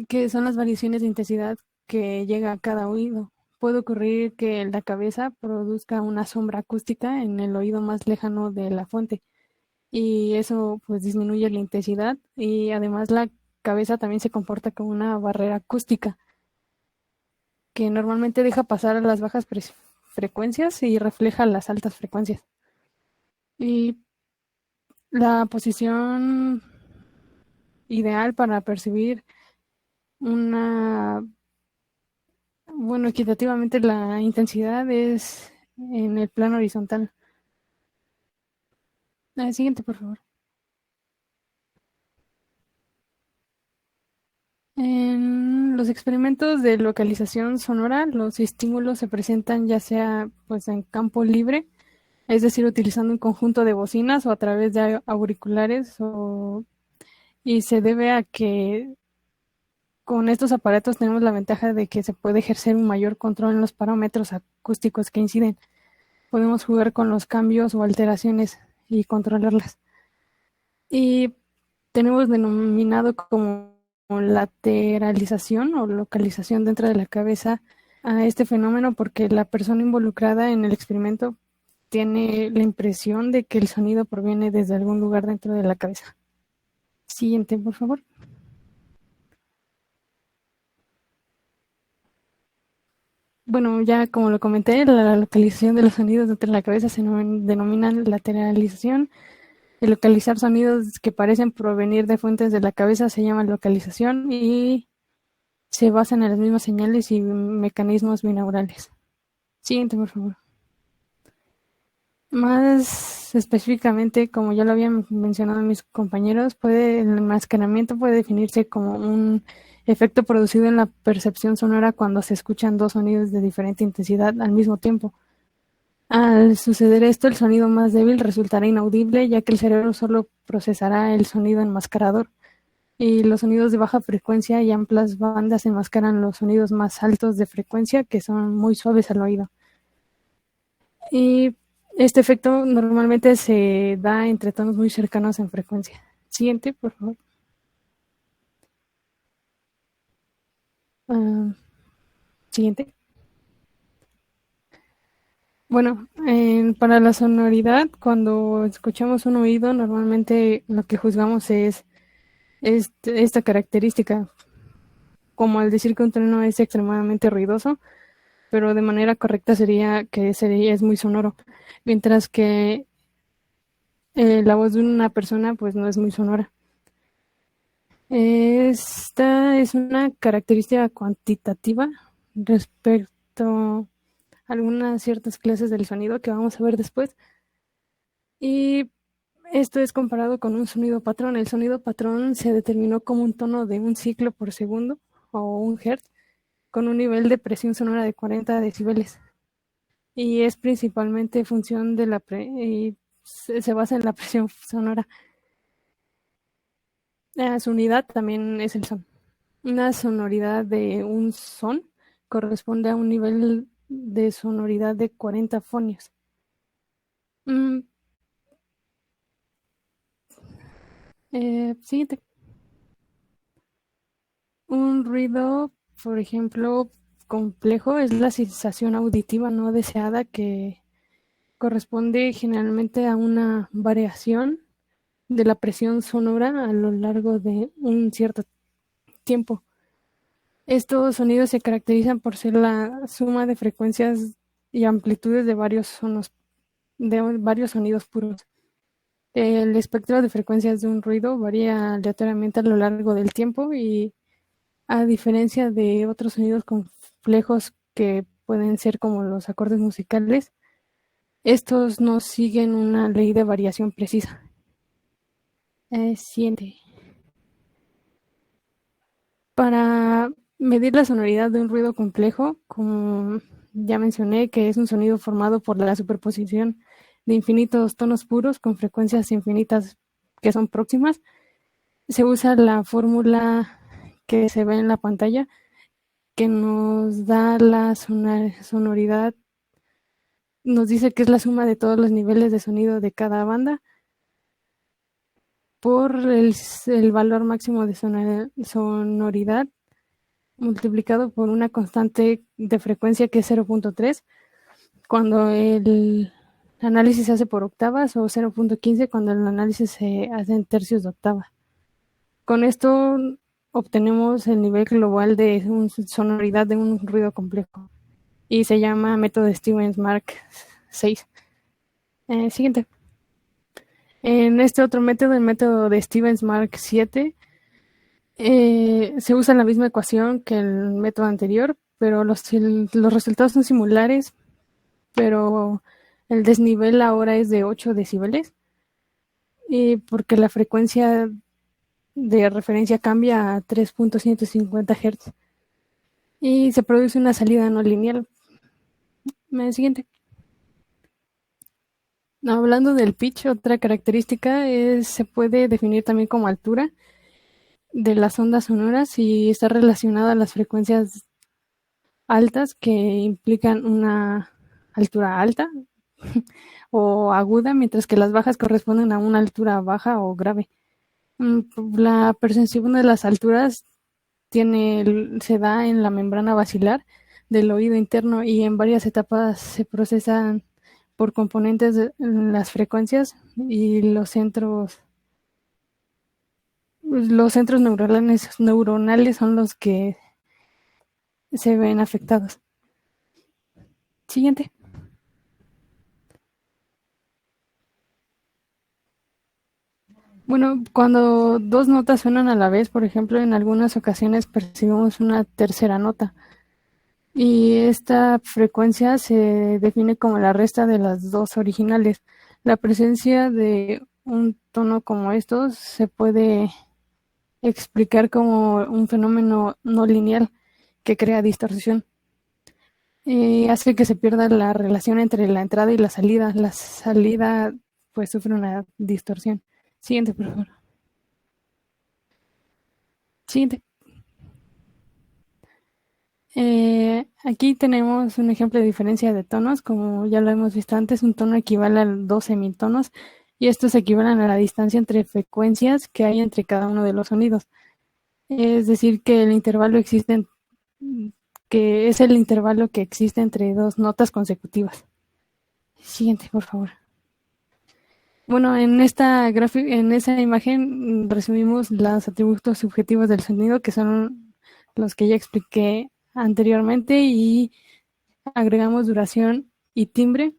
que son las variaciones de intensidad que llega a cada oído. Puede ocurrir que la cabeza produzca una sombra acústica en el oído más lejano de la fuente, y eso pues disminuye la intensidad, y además la cabeza también se comporta como una barrera acústica que normalmente deja pasar a las bajas frecuencias y refleja las altas frecuencias. Y la posición ideal para percibir equitativamente la intensidad es en el plano horizontal. La siguiente, por favor. En los experimentos de localización sonora, los estímulos se presentan ya sea pues en campo libre es decir, utilizando un conjunto de bocinas o a través de auriculares, y se debe a que con estos aparatos tenemos la ventaja de que se puede ejercer un mayor control en los parámetros acústicos que inciden. Podemos jugar con los cambios o alteraciones y controlarlas. Y tenemos denominado como lateralización o localización dentro de la cabeza a este fenómeno porque la persona involucrada en el experimento tiene la impresión de que el sonido proviene desde algún lugar dentro de la cabeza. Siguiente, por favor. Bueno, ya como lo comenté, la localización de los sonidos dentro de la cabeza se denomina lateralización. El localizar sonidos que parecen provenir de fuentes de la cabeza se llama localización y se basan en las mismas señales y mecanismos binaurales. Siguiente, por favor. Más específicamente, como ya lo habían mencionado mis compañeros, el enmascaramiento puede definirse como un efecto producido en la percepción sonora cuando se escuchan dos sonidos de diferente intensidad al mismo tiempo. Al suceder esto, el sonido más débil resultará inaudible, ya que el cerebro solo procesará el sonido enmascarador, y los sonidos de baja frecuencia y amplias bandas enmascaran los sonidos más altos de frecuencia, que son muy suaves al oído. Y este efecto normalmente se da entre tonos muy cercanos en frecuencia. Siguiente, por favor. Siguiente. Bueno, para la sonoridad, cuando escuchamos un oído, normalmente lo que juzgamos es esta característica, como al decir que un trueno es extremadamente ruidoso, pero de manera correcta sería que es muy sonoro, mientras que la voz de una persona pues no es muy sonora. Esta es una característica cuantitativa respecto a algunas ciertas clases del sonido que vamos a ver después. Y esto es comparado con un sonido patrón. El sonido patrón se determinó como un tono de un ciclo por segundo o un hertz con un nivel de presión sonora de 40 decibeles. Y es principalmente función de y se basa en la presión sonora. Su unidad también es el son. Una sonoridad de un son corresponde a un nivel de sonoridad de 40 fonios. Siguiente. Un ruido, por ejemplo, complejo es la sensación auditiva no deseada que corresponde generalmente a una variación de la presión sonora a lo largo de un cierto tiempo. Estos sonidos se caracterizan por ser la suma de frecuencias y amplitudes de varios sonidos puros. El espectro de frecuencias de un ruido varía aleatoriamente a lo largo del tiempo y, a diferencia de otros sonidos complejos que pueden ser como los acordes musicales, estos no siguen una ley de variación precisa. Siguiente. Para medir la sonoridad de un ruido complejo, como ya mencioné, que es un sonido formado por la superposición de infinitos tonos puros con frecuencias infinitas que son próximas, se usa la fórmula que se ve en la pantalla, que nos da la sonoridad, nos dice que es la suma de todos los niveles de sonido de cada banda por el valor máximo de sonoridad multiplicado por una constante de frecuencia que es 0.3 cuando el análisis se hace por octavas o 0.15 cuando el análisis se hace en tercios de octava. Con esto obtenemos el nivel global de sonoridad de un ruido complejo y se llama método Stevens Mark 6. Siguiente. En este otro método, el método de Stevens Mark 7, se usa la misma ecuación que el método anterior, pero los resultados son similares, pero el desnivel ahora es de 8 decibeles, y porque la frecuencia de referencia cambia a 3.150 Hz y se produce una salida no lineal. Siguiente. Hablando del pitch, otra característica se puede definir también como altura de las ondas sonoras y está relacionada a las frecuencias altas que implican una altura alta o aguda, mientras que las bajas corresponden a una altura baja o grave. La percepción de las alturas se da en la membrana basilar del oído interno y en varias etapas se procesan por componentes de las frecuencias y los centros neuronales son los que se ven afectados. Siguiente. Bueno, cuando dos notas suenan a la vez, por ejemplo, en algunas ocasiones percibimos una tercera nota. Y esta frecuencia se define como la resta de las dos originales. La presencia de un tono como estos se puede explicar como un fenómeno no lineal que crea distorsión. Hace que se pierda la relación entre la entrada y la salida. La salida pues sufre una distorsión. Siguiente, por favor. Siguiente. Aquí tenemos un ejemplo de diferencia de tonos. Como ya lo hemos visto antes, un tono equivale a 2 semitonos y estos equivalen a la distancia entre frecuencias que hay entre cada uno de los sonidos. Es decir, que el intervalo es el intervalo que existe entre dos notas consecutivas. Siguiente, por favor. Bueno, en esa imagen resumimos los atributos subjetivos del sonido, que son los que ya expliqué anteriormente, y agregamos duración y timbre,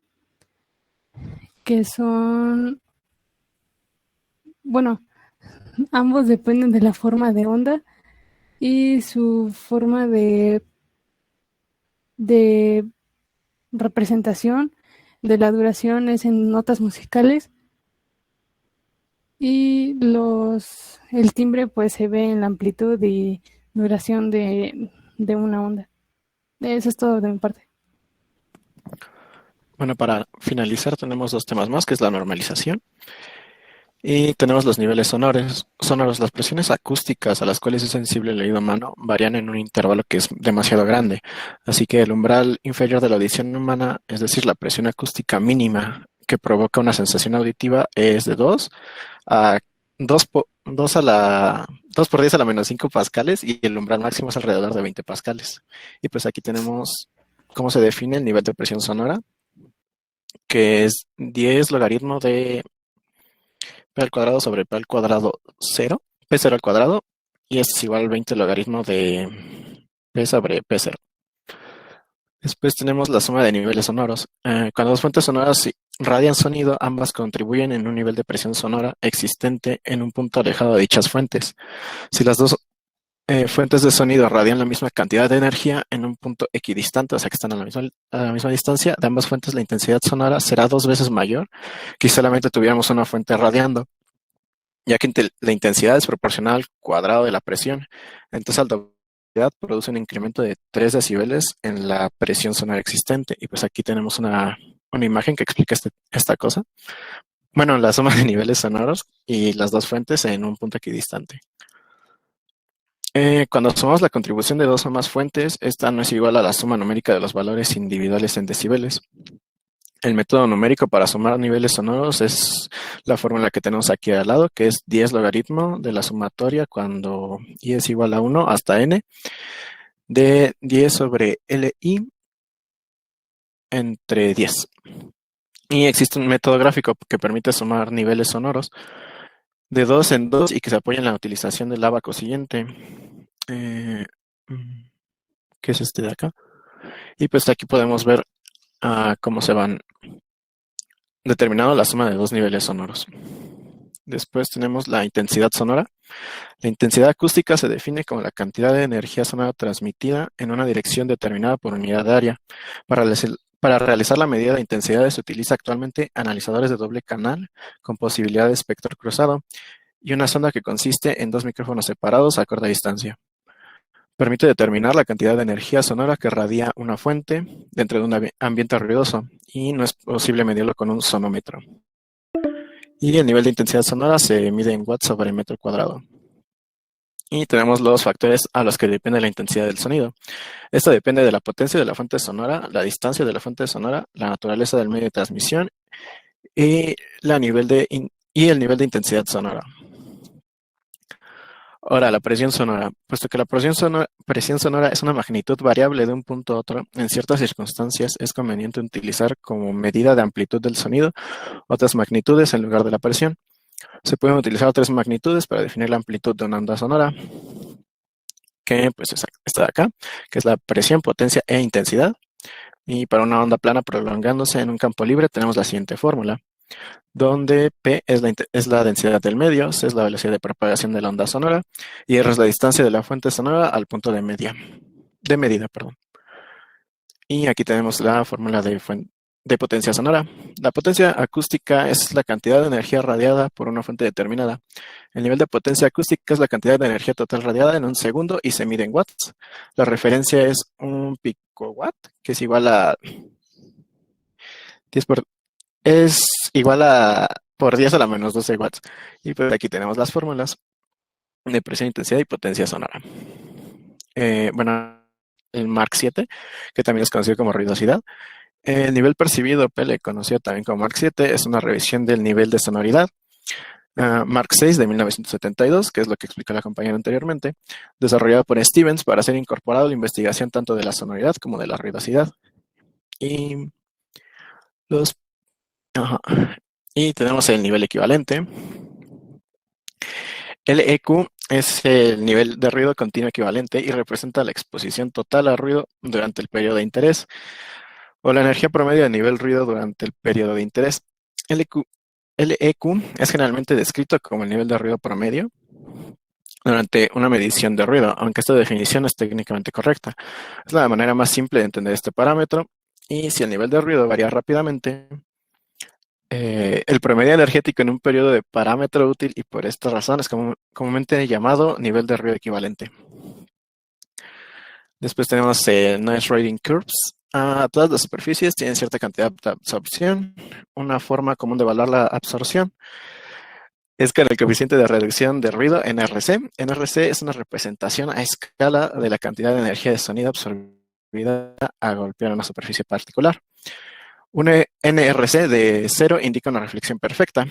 que son, bueno, ambos dependen de la forma de onda y su forma de representación de la duración es en notas musicales. Y el timbre pues se ve en la amplitud y duración de una onda. Eso es todo de mi parte. Bueno, para finalizar tenemos 2 temas más, que es la normalización y tenemos los niveles sonoros. Las presiones acústicas a las cuales es sensible el oído humano varían en un intervalo que es demasiado grande, así que el umbral inferior de la audición humana, es decir, la presión acústica mínima que provoca una sensación auditiva, es de 2 a 2 por 10 a la menos 5 pascales y el umbral máximo es alrededor de 20 pascales. Y pues aquí tenemos cómo se define el nivel de presión sonora, que es 10 logaritmo de P al cuadrado sobre P al cuadrado 0, P0 al cuadrado, y es igual al 20 logaritmo de P sobre P0. Después tenemos la suma de niveles sonoros. Cuando dos fuentes sonoras radian sonido, ambas contribuyen en un nivel de presión sonora existente en un punto alejado de dichas fuentes. Si las dos fuentes de sonido radian la misma cantidad de energía en un punto equidistante, o sea que están a la misma distancia, de ambas fuentes la intensidad sonora será 2 veces mayor que si solamente tuviéramos una fuente radiando, ya que la intensidad es proporcional al cuadrado de la presión. Entonces, al doblar produce un incremento de 3 decibeles en la presión sonora existente. Y pues aquí tenemos una imagen que explica esta cosa. Bueno, la suma de niveles sonoros y las dos fuentes en un punto equidistante. Cuando sumamos la contribución de 2 o más fuentes, esta no es igual a la suma numérica de los valores individuales en decibeles. El método numérico para sumar niveles sonoros es la fórmula que tenemos aquí al lado, que es 10 logaritmo de la sumatoria cuando i es igual a 1 hasta n de 10 sobre li entre 10. Y existe un método gráfico que permite sumar niveles sonoros de 2 en 2 y que se apoya en la utilización del ábaco siguiente, que es este de acá. Y pues aquí podemos ver cómo se van determinando la suma de 2 niveles sonoros. Después tenemos la intensidad sonora. La intensidad acústica se define como la cantidad de energía sonora transmitida en una dirección determinada por unidad de área. Para realizar la medida de intensidad se utiliza actualmente analizadores de doble canal con posibilidad de espectro cruzado y una sonda que consiste en 2 micrófonos separados a corta distancia. Permite determinar la cantidad de energía sonora que radia una fuente dentro de un ambiente ruidoso y no es posible medirlo con un sonómetro. Y el nivel de intensidad sonora se mide en watts sobre metro cuadrado. Y tenemos los factores a los que depende la intensidad del sonido. Esto depende de la potencia de la fuente sonora, la distancia de la fuente sonora, la naturaleza del medio de transmisión y el nivel de intensidad sonora. Ahora, la presión sonora. Puesto que la presión sonora es una magnitud variable de un punto a otro, en ciertas circunstancias es conveniente utilizar como medida de amplitud del sonido otras magnitudes en lugar de la presión. Se pueden utilizar otras magnitudes para definir la amplitud de una onda sonora, que pues es esta de acá, que es la presión, potencia e intensidad. Y para una onda plana prolongándose en un campo libre tenemos la siguiente fórmula, donde P es la densidad del medio, C es la velocidad de propagación de la onda sonora y R es la distancia de la fuente sonora al punto de medida. Y aquí tenemos la fórmula de potencia sonora. La potencia acústica es la cantidad de energía radiada por una fuente determinada. El nivel de potencia acústica es la cantidad de energía total radiada en un segundo y se mide en watts. La referencia es un picowatt, que es igual a 10 por 10 a la menos 12 watts. Y pues aquí tenemos las fórmulas de presión, intensidad y potencia sonora. El Mark 7, que también es conocido como ruidosidad. El nivel percibido, PL, conocido también como Mark 7, es una revisión del nivel de sonoridad. Mark 6 de 1972, que es lo que explicó la compañera anteriormente, desarrollado por Stevens para ser incorporado a la investigación tanto de la sonoridad como de la ruidosidad. Y tenemos el nivel equivalente. LEQ es el nivel de ruido continuo equivalente y representa la exposición total al ruido durante el periodo de interés o la energía promedio de nivel ruido durante el periodo de interés. LEQ es generalmente descrito como el nivel de ruido promedio durante una medición de ruido, aunque esta definición es técnicamente correcta. Es la manera más simple de entender este parámetro y si el nivel de ruido varía rápidamente, el promedio energético en un periodo de parámetro útil y por esta razón es comúnmente llamado nivel de ruido equivalente. Después tenemos Noise Rating Curves. Todas las superficies tienen cierta cantidad de absorción. Una forma común de evaluar la absorción es con el coeficiente de reducción de ruido, NRC. NRC es una representación a escala de la cantidad de energía de sonido absorbida a golpear una superficie particular. Un NRC de 0 indica una reflexión perfecta.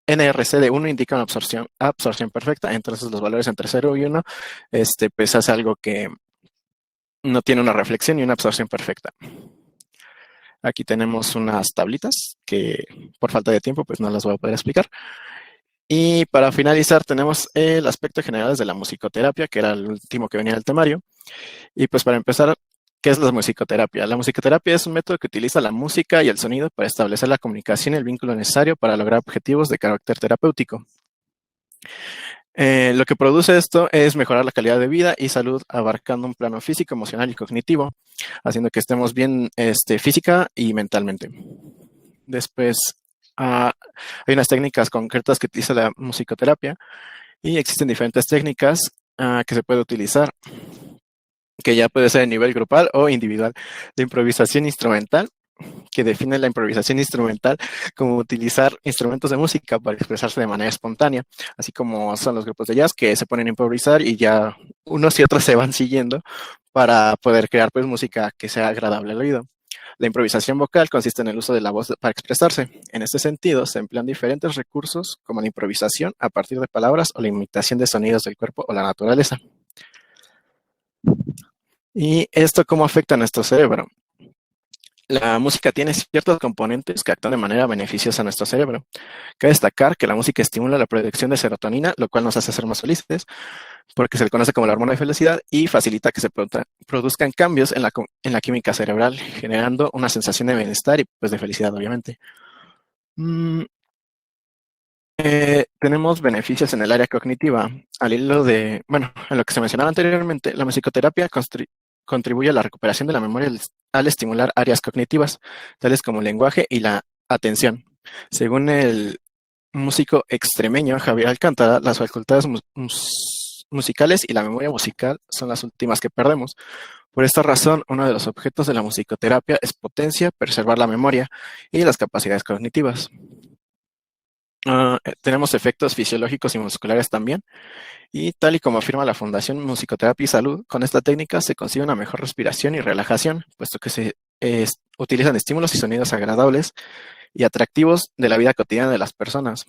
NRC de 1 indica una absorción perfecta. Entonces los valores entre 0 y 1 pues hace algo que no tiene una reflexión y una absorción perfecta. Aquí tenemos unas tablitas que por falta de tiempo pues no las voy a poder explicar. Y para finalizar tenemos el aspecto general de la musicoterapia, que era el último que venía del temario. Y pues para empezar, ¿qué es la musicoterapia? La musicoterapia es un método que utiliza la música y el sonido para establecer la comunicación y el vínculo necesario para lograr objetivos de carácter terapéutico. Lo que produce esto es mejorar la calidad de vida y salud abarcando un plano físico, emocional y cognitivo, haciendo que estemos bien física y mentalmente. Después hay unas técnicas concretas que utiliza la musicoterapia y existen diferentes técnicas que se puede utilizar, que ya puede ser a nivel grupal o individual. La improvisación instrumental, que define la improvisación instrumental como utilizar instrumentos de música para expresarse de manera espontánea, así como son los grupos de jazz que se ponen a improvisar y ya unos y otros se van siguiendo para poder crear pues música que sea agradable al oído. La improvisación vocal consiste en el uso de la voz para expresarse. En este sentido, se emplean diferentes recursos como la improvisación a partir de palabras o la imitación de sonidos del cuerpo o la naturaleza. ¿Y esto cómo afecta a nuestro cerebro? La música tiene ciertos componentes que actúan de manera beneficiosa a nuestro cerebro. Cabe destacar que la música estimula la producción de serotonina, lo cual nos hace ser más felices, porque se le conoce como la hormona de felicidad y facilita que se produzcan cambios en la química cerebral, generando una sensación de bienestar y pues de felicidad, obviamente. Tenemos beneficios en el área cognitiva. Al hilo de, en lo que se mencionaba anteriormente, la musicoterapia contribuye a la recuperación de la memoria al estimular áreas cognitivas, tales como el lenguaje y la atención. Según el músico extremeño Javier Alcántara, las facultades musicales y la memoria musical son las últimas que perdemos. Por esta razón, uno de los objetos de la musicoterapia es potencia, preservar la memoria y las capacidades cognitivas. Tenemos efectos fisiológicos y musculares también, y tal y como afirma la Fundación Musicoterapia y Salud, con esta técnica se consigue una mejor respiración y relajación, puesto que se utilizan estímulos y sonidos agradables y atractivos de la vida cotidiana de las personas.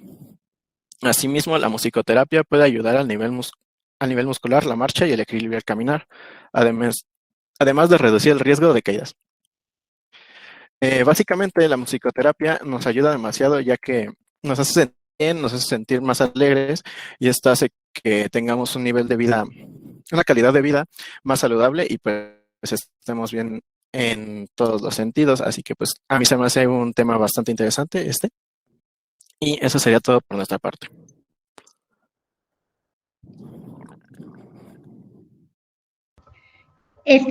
Asimismo, la musicoterapia puede ayudar al nivel muscular, la marcha y el equilibrio al caminar, además de reducir el riesgo de caídas. Básicamente, la musicoterapia nos ayuda demasiado, ya que nos hace sentir bien, nos hace sentir más alegres, y esto hace que tengamos un nivel de vida, una calidad de vida más saludable, y pues estemos bien en todos los sentidos. Así que pues a mí se me hace un tema bastante interesante y eso sería todo por nuestra parte.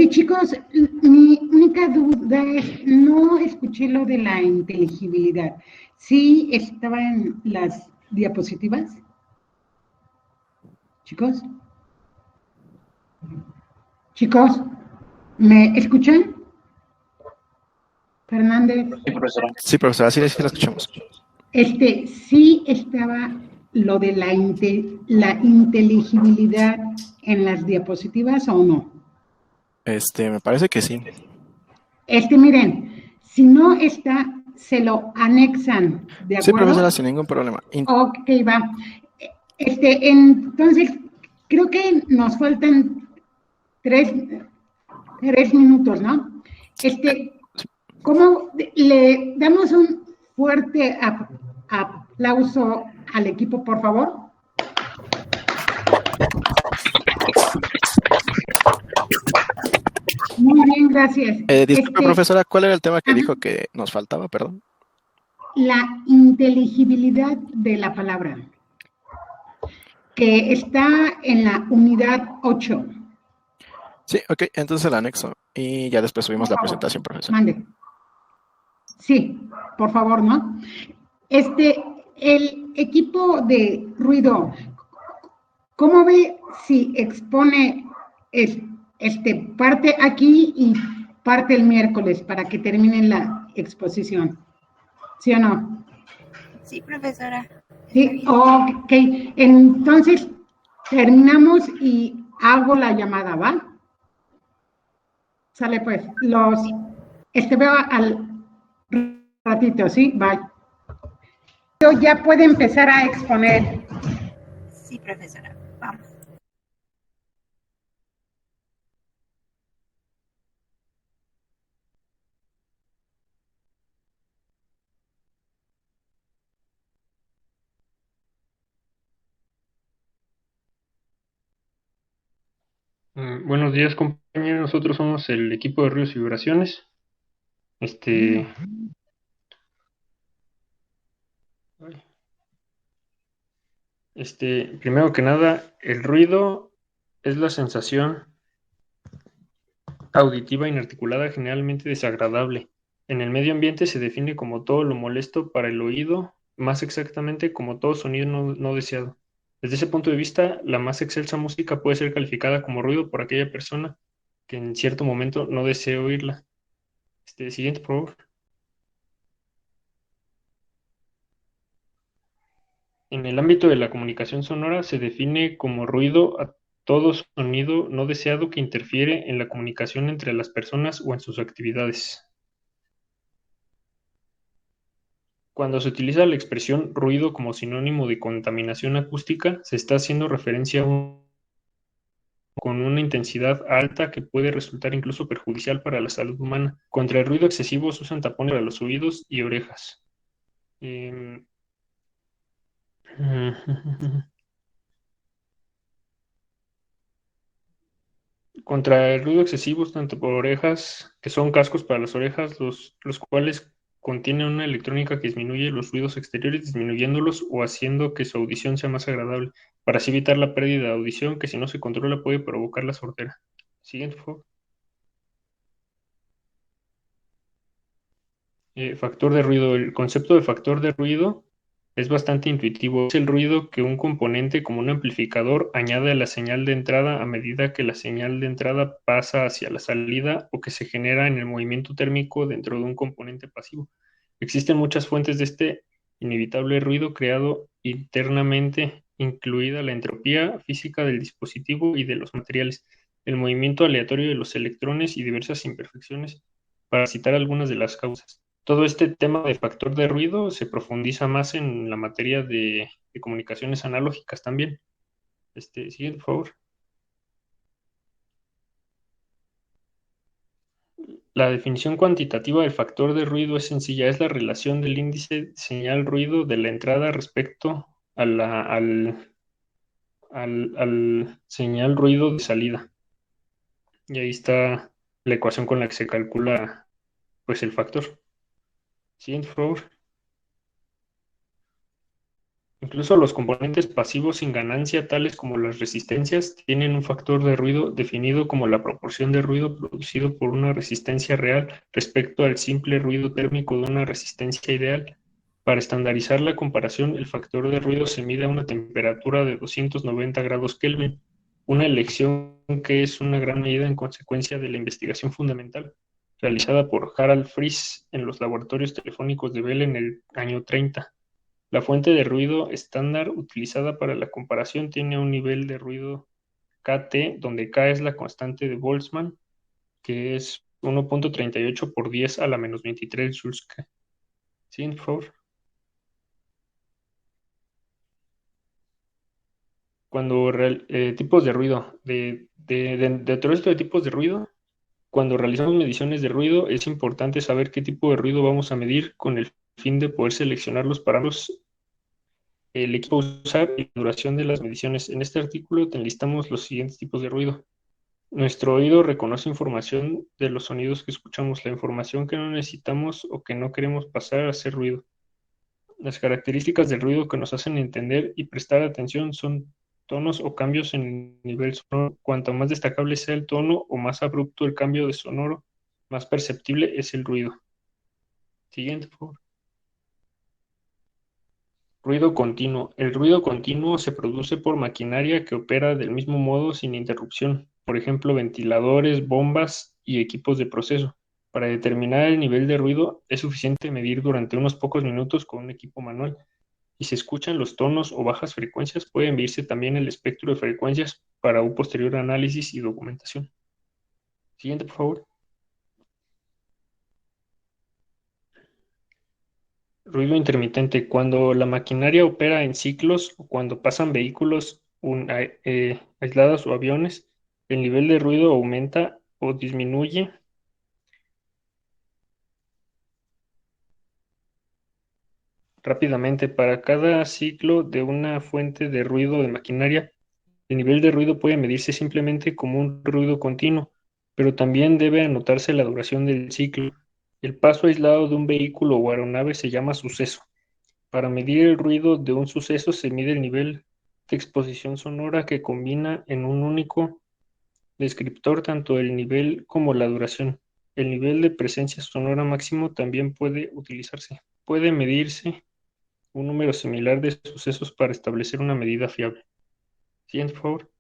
Chicos, mi única duda es, no escuché lo de la inteligibilidad. ¿Sí estaba en las diapositivas? Chicos, ¿me escuchan? Fernández. Sí, profesora, sí la escuchamos. Sí estaba lo de la inteligibilidad en las diapositivas, ¿o no? Me parece que sí. Miren, si no está, se lo anexan, ¿de acuerdo? Sí, profesora, sin ningún problema. Ok, va. Entonces, creo que nos faltan tres minutos, ¿no? ¿Cómo le damos un fuerte aplauso al equipo, por favor? Muy bien, gracias. Disculpe, profesora, ¿cuál era el tema que dijo que nos faltaba? Perdón. La inteligibilidad de la palabra, que está en la unidad 8. Sí, ok, entonces el anexo y ya después subimos la presentación, profesora. Mande. Sí, por favor, ¿no? El equipo de ruido, ¿cómo ve si expone parte aquí y parte el miércoles para que terminen la exposición? ¿Sí o no? Sí, profesora. Sí, ok. Entonces, terminamos y hago la llamada, ¿va? Sale pues. Veo al ratito, ¿sí? Bye. Ya puede empezar a exponer. Sí, profesora. Vamos. Buenos días, compañeros. Nosotros somos el equipo de ruidos y vibraciones. Primero que nada, el ruido es la sensación auditiva inarticulada generalmente desagradable. En el medio ambiente se define como todo lo molesto para el oído, más exactamente como todo sonido no deseado. Desde ese punto de vista, la más excelsa música puede ser calificada como ruido por aquella persona que en cierto momento no desea oírla. Siguiente, por favor. En el ámbito de la comunicación sonora se define como ruido a todo sonido no deseado que interfiere en la comunicación entre las personas o en sus actividades. Cuando se utiliza la expresión ruido como sinónimo de contaminación acústica, se está haciendo referencia a con una intensidad alta que puede resultar incluso perjudicial para la salud humana. Contra el ruido excesivo se usan tapones para los oídos y orejas. Contra el ruido excesivo, tanto por orejas, que son cascos para las orejas, los cuales contienen una electrónica que disminuye los ruidos exteriores, disminuyéndolos o haciendo que su audición sea más agradable, para así evitar la pérdida de audición que si no se controla puede provocar la sordera. Siguiente, por favor. Factor de ruido. El concepto de factor de ruido Es bastante intuitivo. Es el ruido que un componente como un amplificador añade a la señal de entrada a medida que la señal de entrada pasa hacia la salida o que se genera en el movimiento térmico dentro de un componente pasivo. Existen muchas fuentes de este inevitable ruido creado internamente, incluida la entropía física del dispositivo y de los materiales, el movimiento aleatorio de los electrones y diversas imperfecciones, para citar algunas de las causas. Todo este tema de factor de ruido se profundiza más en la materia de comunicaciones analógicas también. Siguiente, por favor. La definición cuantitativa del factor de ruido es sencilla, es la relación del índice señal-ruido de la entrada respecto a al señal-ruido de salida. Y ahí está la ecuación con la que se calcula pues el factor. Siguiente, por favor. Incluso los componentes pasivos sin ganancia, tales como las resistencias, tienen un factor de ruido definido como la proporción de ruido producido por una resistencia real respecto al simple ruido térmico de una resistencia ideal. Para estandarizar la comparación, el factor de ruido se mide a una temperatura de 290 grados Kelvin, una elección que es una gran medida en consecuencia de la investigación fundamental realizada por Harald Fries en los laboratorios telefónicos de Bell en el año 30. La fuente de ruido estándar utilizada para la comparación tiene un nivel de ruido Kt, donde K es la constante de Boltzmann, que es 1.38 por 10 a la menos 23 joules. Siguiente, por favor. Tipos de ruido. De todo esto de tipos de ruido, cuando realizamos mediciones de ruido, es importante saber qué tipo de ruido vamos a medir con el fin de poder seleccionar los parámetros el equipo a usar y la duración de las mediciones. En este artículo te enlistamos los siguientes tipos de ruido. Nuestro oído reconoce información de los sonidos que escuchamos, la información que no necesitamos o que no queremos pasar a hacer ruido. Las características del ruido que nos hacen entender y prestar atención son tonos o cambios en el nivel sonoro. Cuanto más destacable sea el tono o más abrupto el cambio de sonoro, más perceptible es el ruido. Siguiente, por favor. Ruido continuo. El ruido continuo se produce por maquinaria que opera del mismo modo sin interrupción, por ejemplo, ventiladores, bombas y equipos de proceso. Para determinar el nivel de ruido es suficiente medir durante unos pocos minutos con un equipo manual. Si se escuchan los tonos o bajas frecuencias, puede medirse también el espectro de frecuencias para un posterior análisis y documentación. Siguiente, por favor. Ruido intermitente. Cuando la maquinaria opera en ciclos o cuando pasan vehículos aislados o aviones, el nivel de ruido aumenta o disminuye rápidamente. Para cada ciclo de una fuente de ruido de maquinaria, el nivel de ruido puede medirse simplemente como un ruido continuo, pero también debe anotarse la duración del ciclo. El paso aislado de un vehículo o aeronave se llama suceso. Para medir el ruido de un suceso se mide el nivel de exposición sonora que combina en un único descriptor tanto el nivel como la duración. El nivel de presencia sonora máximo también puede utilizarse. Puede medirse un número similar de sucesos para establecer una medida fiable. Siguiente, por favor.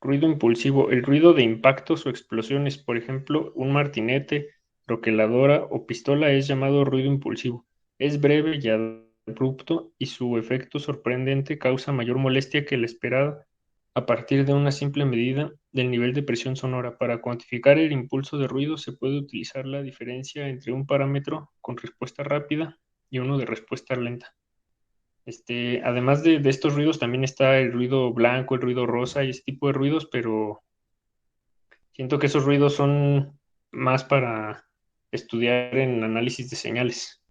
Ruido impulsivo. El ruido de impactos o explosiones, por ejemplo, un martinete, troqueladora o pistola es llamado ruido impulsivo. Es breve y abrupto y su efecto sorprendente causa mayor molestia que la esperada a partir de una simple medida del nivel de presión sonora. Para cuantificar el impulso de ruido se puede utilizar la diferencia entre un parámetro con respuesta rápida y uno de respuesta lenta. Además de estos ruidos también está el ruido blanco, el ruido rosa y ese tipo de ruidos, pero siento que esos ruidos son más para estudiar en análisis de señales.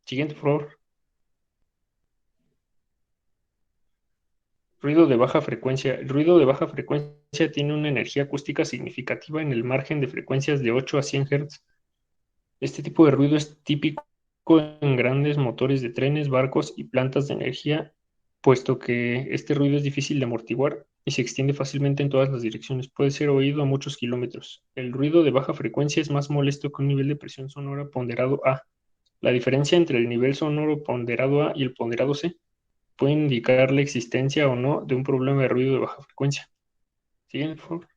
Siguiente, por favor. Ruido de baja frecuencia. El ruido de baja frecuencia tiene una energía acústica significativa en el margen de frecuencias de 8 a 100 Hz. Este tipo de ruido es típico en grandes motores de trenes, barcos y plantas de energía, puesto que este ruido es difícil de amortiguar y se extiende fácilmente en todas las direcciones. Puede ser oído a muchos kilómetros. El ruido de baja frecuencia es más molesto que un nivel de presión sonora ponderado A. La diferencia entre el nivel sonoro ponderado A y el ponderado C puede indicar la existencia o no de un problema de ruido de baja frecuencia. ¿Siguen, por favor?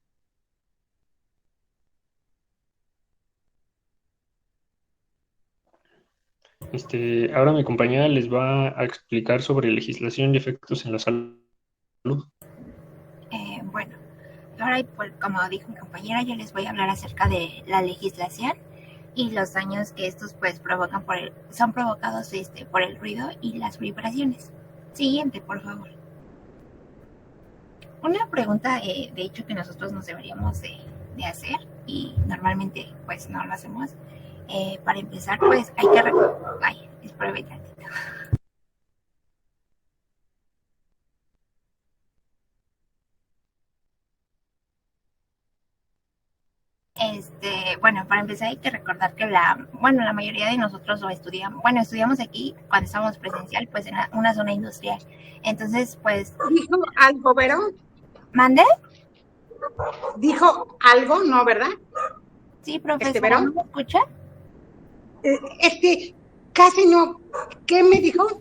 Ahora mi compañera les va a explicar sobre legislación y efectos en la salud. Bueno, ahora, pues, como dijo mi compañera, yo les voy a hablar acerca de la legislación y los daños que estos pues provocan son provocados por el ruido y las vibraciones. Siguiente, por favor. Una pregunta, de hecho, que nosotros nos deberíamos de hacer, y normalmente pues no lo hacemos. Para empezar, pues hay que recordar... Ay, espérame tantito. Bueno, para empezar hay que recordar que la mayoría de nosotros estudiamos aquí cuando estábamos presencial, pues en una zona industrial. Entonces, pues... ¿Dijo algo, Vero? ¿Mande? ¿Dijo algo? No, ¿verdad? Sí, profesora, ¿no me escucha? Casi no. ¿Qué me dijo?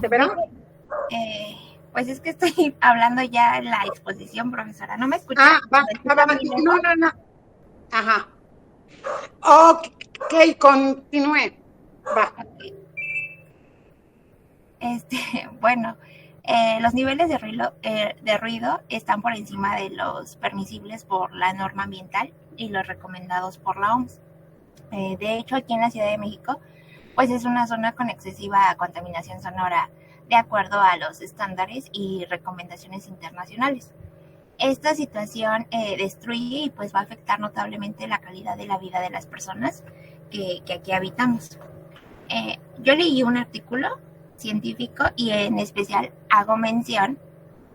¿Vero? Pues es que estoy hablando ya en la exposición, profesora. ¿No me escucha? Va. No. Ajá. Ok, continúe. Va. Bueno, los niveles de ruido están por encima de los permisibles por la norma ambiental y los recomendados por la OMS. De hecho, aquí en la Ciudad de México, pues es una zona con excesiva contaminación sonora, de acuerdo a los estándares y recomendaciones internacionales. Esta situación destruye y pues va a afectar notablemente la calidad de la vida de las personas que aquí habitamos. Yo leí un artículo científico y en especial hago mención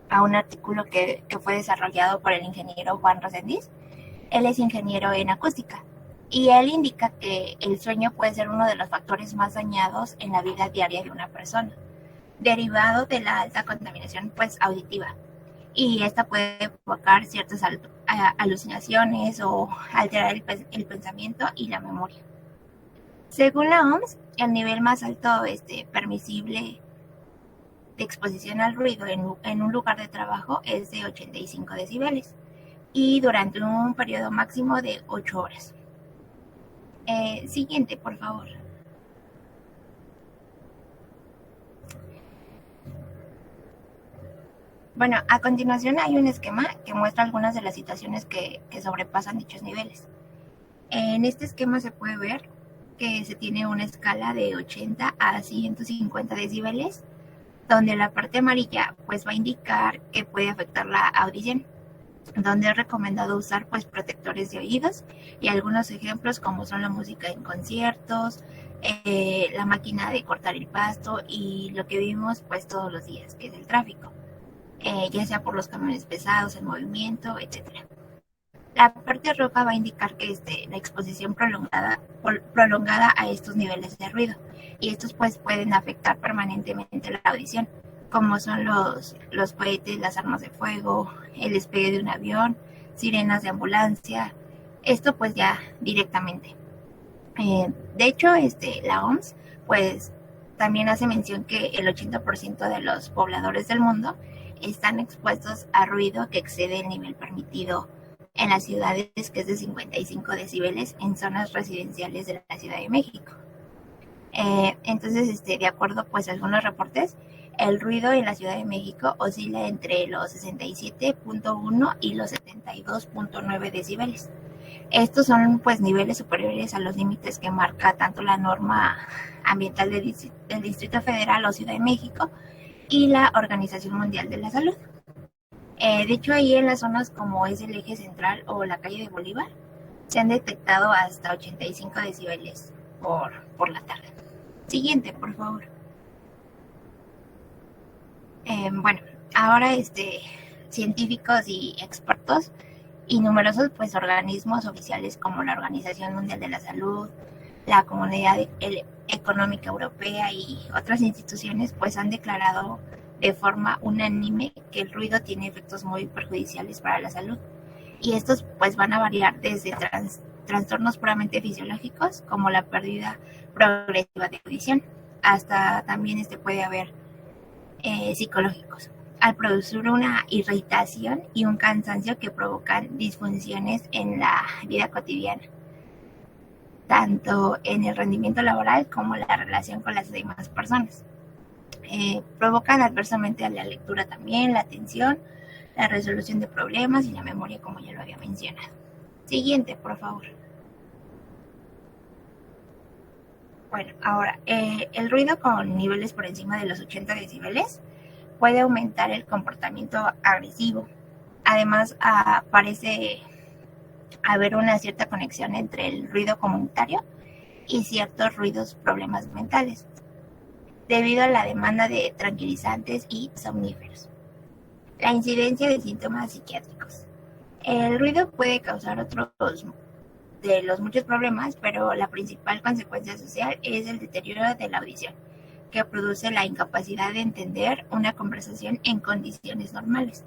a un artículo que fue desarrollado por el ingeniero Juan Rosendiz. Él es ingeniero en acústica y él indica que el sueño puede ser uno de los factores más dañados en la vida diaria de una persona, derivado de la alta contaminación pues auditiva, y esta puede provocar ciertas alucinaciones o alterar el pensamiento y la memoria. Según la OMS, el nivel más alto permisible de exposición al ruido en un lugar de trabajo es de 85 decibeles y durante un periodo máximo de 8 horas. Siguiente, por favor. Bueno, a continuación hay un esquema que muestra algunas de las situaciones que sobrepasan dichos niveles. En este esquema se puede ver que se tiene una escala de 80 a 150 decibeles, donde la parte amarilla pues va a indicar que puede afectar la audición, donde es recomendado usar pues protectores de oídos, y algunos ejemplos como son la música en conciertos, la máquina de cortar el pasto y lo que vivimos pues todos los días, que es el tráfico, ya sea por los camiones pesados, el movimiento, etcétera. La parte roja va a indicar que la exposición prolongada a estos niveles de ruido, y estos pues pueden afectar permanentemente la audición, como son los cohetes, las armas de fuego, el despegue de un avión, sirenas de ambulancia, esto pues ya directamente. De hecho, la OMS pues también hace mención que el 80% de los pobladores del mundo están expuestos a ruido que excede el nivel permitido en las ciudades, que es de 55 decibeles en zonas residenciales de la Ciudad de México. Entonces, de acuerdo pues a algunos reportes, el ruido en la Ciudad de México oscila entre los 67.1 y los 72.9 decibeles. Estos son pues niveles superiores a los límites que marca tanto la norma ambiental del Distrito Federal o Ciudad de México y la Organización Mundial de la Salud. De hecho, ahí en las zonas como es el Eje Central o la calle de Bolívar, se han detectado hasta 85 decibeles por la tarde. Siguiente, por favor. Bueno, ahora científicos y expertos y numerosos pues organismos oficiales como la Organización Mundial de la Salud, la Comunidad Económica Europea y otras instituciones pues han declarado de forma unánime que el ruido tiene efectos muy perjudiciales para la salud, y estos pues van a variar desde trastornos puramente fisiológicos, como la pérdida progresiva de audición, hasta también puede haber psicológicos, al producir una irritación y un cansancio que provocan disfunciones en la vida cotidiana, tanto en el rendimiento laboral como la relación con las demás personas. Provocan adversamente a la lectura también, la atención, la resolución de problemas y la memoria, como ya lo había mencionado. Siguiente, por favor. Bueno, ahora, el ruido con niveles por encima de los 80 decibeles puede aumentar el comportamiento agresivo. Además, parece haber una cierta conexión entre el ruido comunitario y ciertos ruidos problemas mentales, debido a la demanda de tranquilizantes y somníferos. La incidencia de síntomas psiquiátricos. El ruido puede causar otros de los muchos problemas, pero la principal consecuencia social es el deterioro de la audición, que produce la incapacidad de entender una conversación en condiciones normales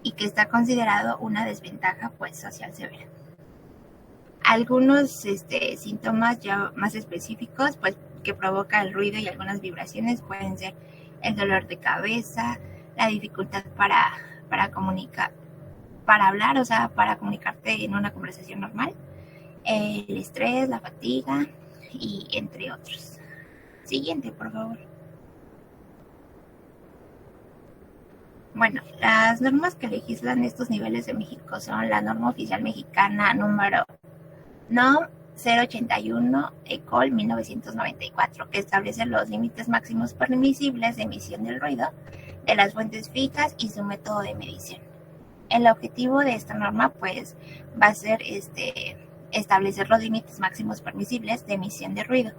y que está considerado una desventaja social severa. Algunos síntomas ya más específicos que provoca el ruido y algunas vibraciones pueden ser el dolor de cabeza, la dificultad para comunicar, para hablar, o sea, para comunicarte en una conversación normal, el estrés, la fatiga y entre otros. Siguiente, por favor. Bueno, las normas que legislan estos niveles en México son la norma oficial mexicana número NOM 081 ECOL 1994, que establece los límites máximos permisibles de emisión del ruido de las fuentes fijas y su método de medición. El objetivo de esta norma va a ser establecer los límites máximos permisibles de emisión de ruido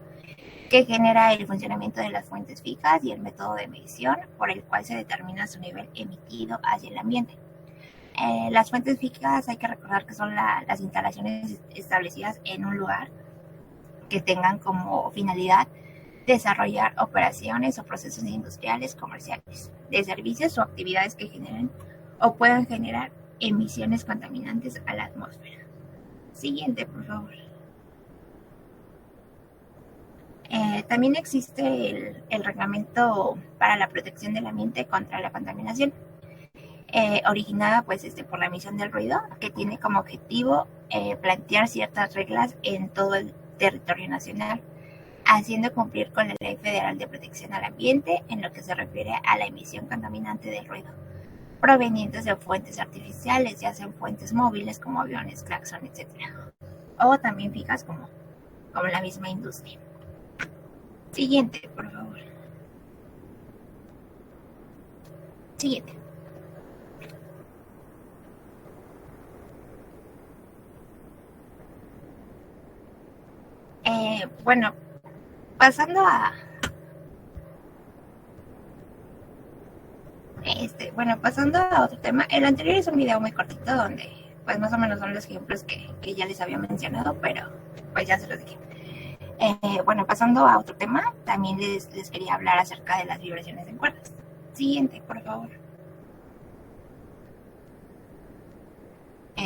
que genera el funcionamiento de las fuentes fijas y el método de medición por el cual se determina su nivel emitido hacia el ambiente. Las fuentes fijas hay que recordar que son las instalaciones establecidas en un lugar que tengan como finalidad desarrollar operaciones o procesos industriales, comerciales, de servicios o actividades que generen o puedan generar emisiones contaminantes a la atmósfera. Siguiente, por favor. También existe el Reglamento para la Protección del Ambiente contra la Contaminación, originada por la emisión del ruido, que tiene como objetivo plantear ciertas reglas en todo el territorio nacional, haciendo cumplir con la Ley Federal de Protección al Ambiente en lo que se refiere a la emisión contaminante del ruido, provenientes de fuentes artificiales, ya sean fuentes móviles como aviones, claxon, etc. O también fijas como la misma industria. Siguiente, por favor. Siguiente. Bueno, pasando a otro tema. El anterior es un video muy cortito donde más o menos son los ejemplos que ya les había mencionado, pero ya se los dije. Bueno, pasando a otro tema, también les quería hablar acerca de las vibraciones en cuerdas. Siguiente, por favor.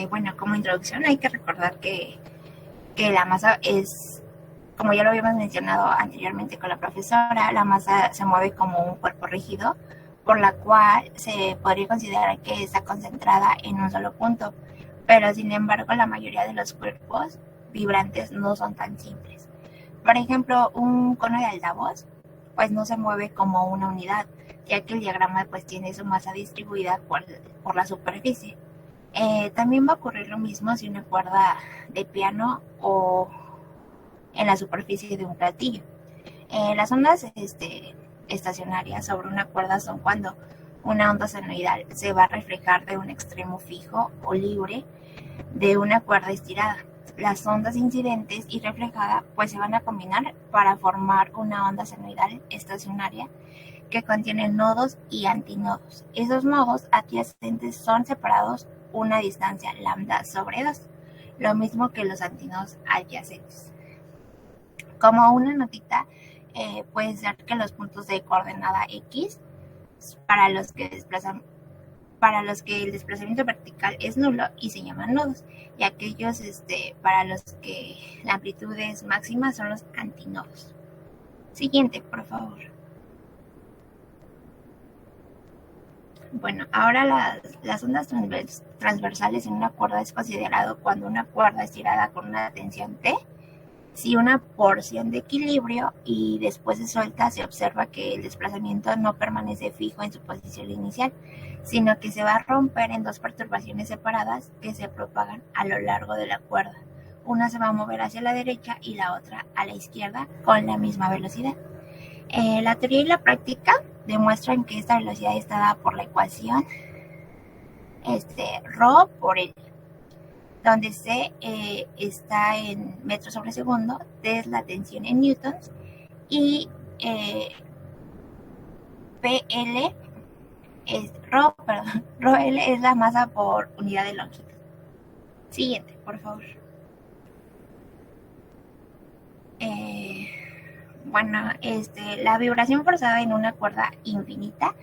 Bueno, como introducción hay que recordar que la masa es, como ya lo habíamos mencionado anteriormente con la profesora, la masa se mueve como un cuerpo rígido, por la cual se podría considerar que está concentrada en un solo punto, pero sin embargo la mayoría de los cuerpos vibrantes no son tan simples. Por ejemplo, un cono de altavoz no se mueve como una unidad, ya que el diagrama tiene su masa distribuida por la superficie. También va a ocurrir lo mismo si una cuerda de piano o en la superficie de un platillo. Las ondas estacionarias sobre una cuerda son cuando una onda senoidal se va a reflejar de un extremo fijo o libre de una cuerda estirada. Las ondas incidentes y reflejadas se van a combinar para formar una onda senoidal estacionaria que contiene nodos y antinodos. Esos nodos adyacentes son separados una distancia lambda sobre 2, lo mismo que los antinodos adyacentes. Como una notita, puede ser que los puntos de coordenada X, para los que desplazan para los que el desplazamiento vertical es nulo y se llaman nudos, y aquellos para los que la amplitud es máxima son los antinodos. Siguiente, por favor. Bueno, ahora las ondas transversales en una cuerda es considerado cuando una cuerda es tirada con una tensión T, si una porción de equilibrio y después se suelta, se observa que el desplazamiento no permanece fijo en su posición inicial, sino que se va a romper en dos perturbaciones separadas que se propagan a lo largo de la cuerda. Una se va a mover hacia la derecha y la otra a la izquierda con la misma velocidad. La teoría y la práctica demuestran que esta velocidad está dada por la ecuación ρ por L, donde C está en metros sobre segundo, T es la tensión en newtons y PL es ρL es la masa por unidad de longitud. Siguiente, por favor. Bueno, la vibración forzada en una cuerda infinita,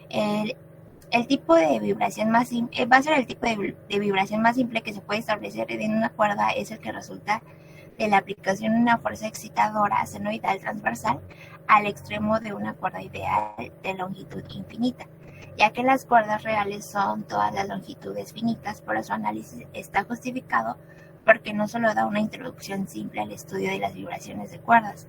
el tipo de vibración más simple, va a ser el tipo de vibración más simple que se puede establecer en una cuerda, es el que resulta de la aplicación de una fuerza excitadora senoidal transversal al extremo de una cuerda ideal de longitud infinita, ya que las cuerdas reales son todas las longitudes finitas, por su análisis está justificado porque no solo da una introducción simple al estudio de las vibraciones de cuerdas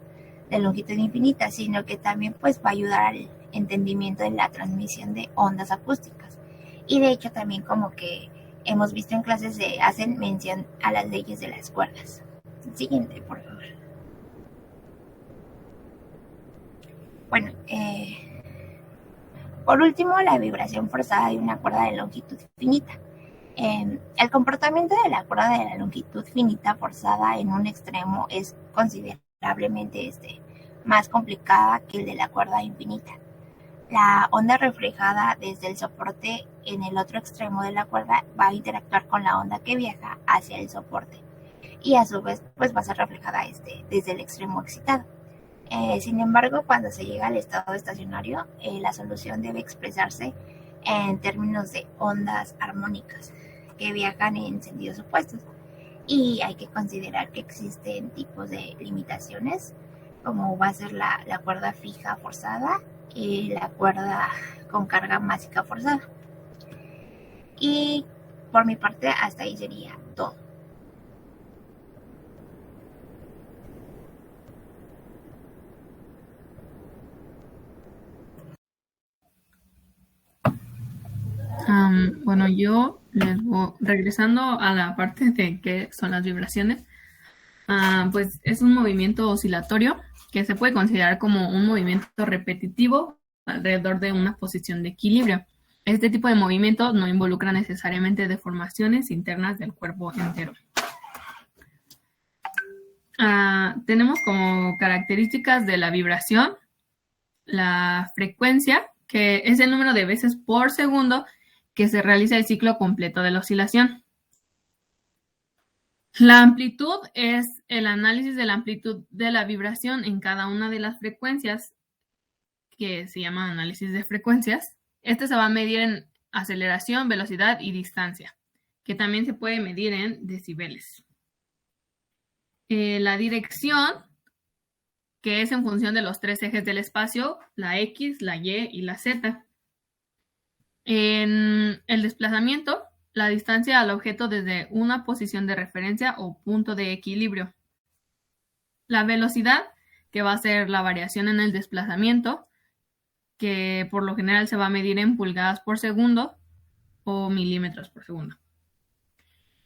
de longitud infinita, sino que también pues va a ayudar al entendimiento de la transmisión de ondas acústicas. Y de hecho también como que hemos visto en clases se hacen mención a las leyes de las cuerdas. Siguiente, por favor. Bueno, por último, la vibración forzada de una cuerda de longitud finita. El comportamiento de la cuerda de la longitud finita forzada en un extremo es considerablemente más complicada que el de la cuerda infinita. La onda reflejada desde el soporte en el otro extremo de la cuerda va a interactuar con la onda que viaja hacia el soporte y a su vez pues va a ser reflejada desde el extremo excitado. Sin embargo, cuando se llega al estado estacionario, la solución debe expresarse en términos de ondas armónicas que viajan en sentidos opuestos, y hay que considerar que existen tipos de limitaciones, como va a ser la cuerda fija forzada y la cuerda con carga másica forzada. Y por mi parte hasta ahí sería todo. Bueno, yo les voy regresando a la parte de qué son las vibraciones. Pues es un movimiento oscilatorio que se puede considerar como un movimiento repetitivo alrededor de una posición de equilibrio. Este tipo de movimientos no involucra necesariamente deformaciones internas del cuerpo entero. Tenemos como características de la vibración la frecuencia, que es el número de veces por segundo que se realiza el ciclo completo de la oscilación. La amplitud es el análisis de la amplitud de la vibración en cada una de las frecuencias, que se llama análisis de frecuencias. Este se va a medir en aceleración, velocidad y distancia, que también se puede medir en decibeles. La dirección, que es en función de los tres ejes del espacio, la X, la Y y la Z. En el desplazamiento, la distancia al objeto desde una posición de referencia o punto de equilibrio. La velocidad, que va a ser la variación en el desplazamiento, que por lo general se va a medir en pulgadas por segundo o milímetros por segundo.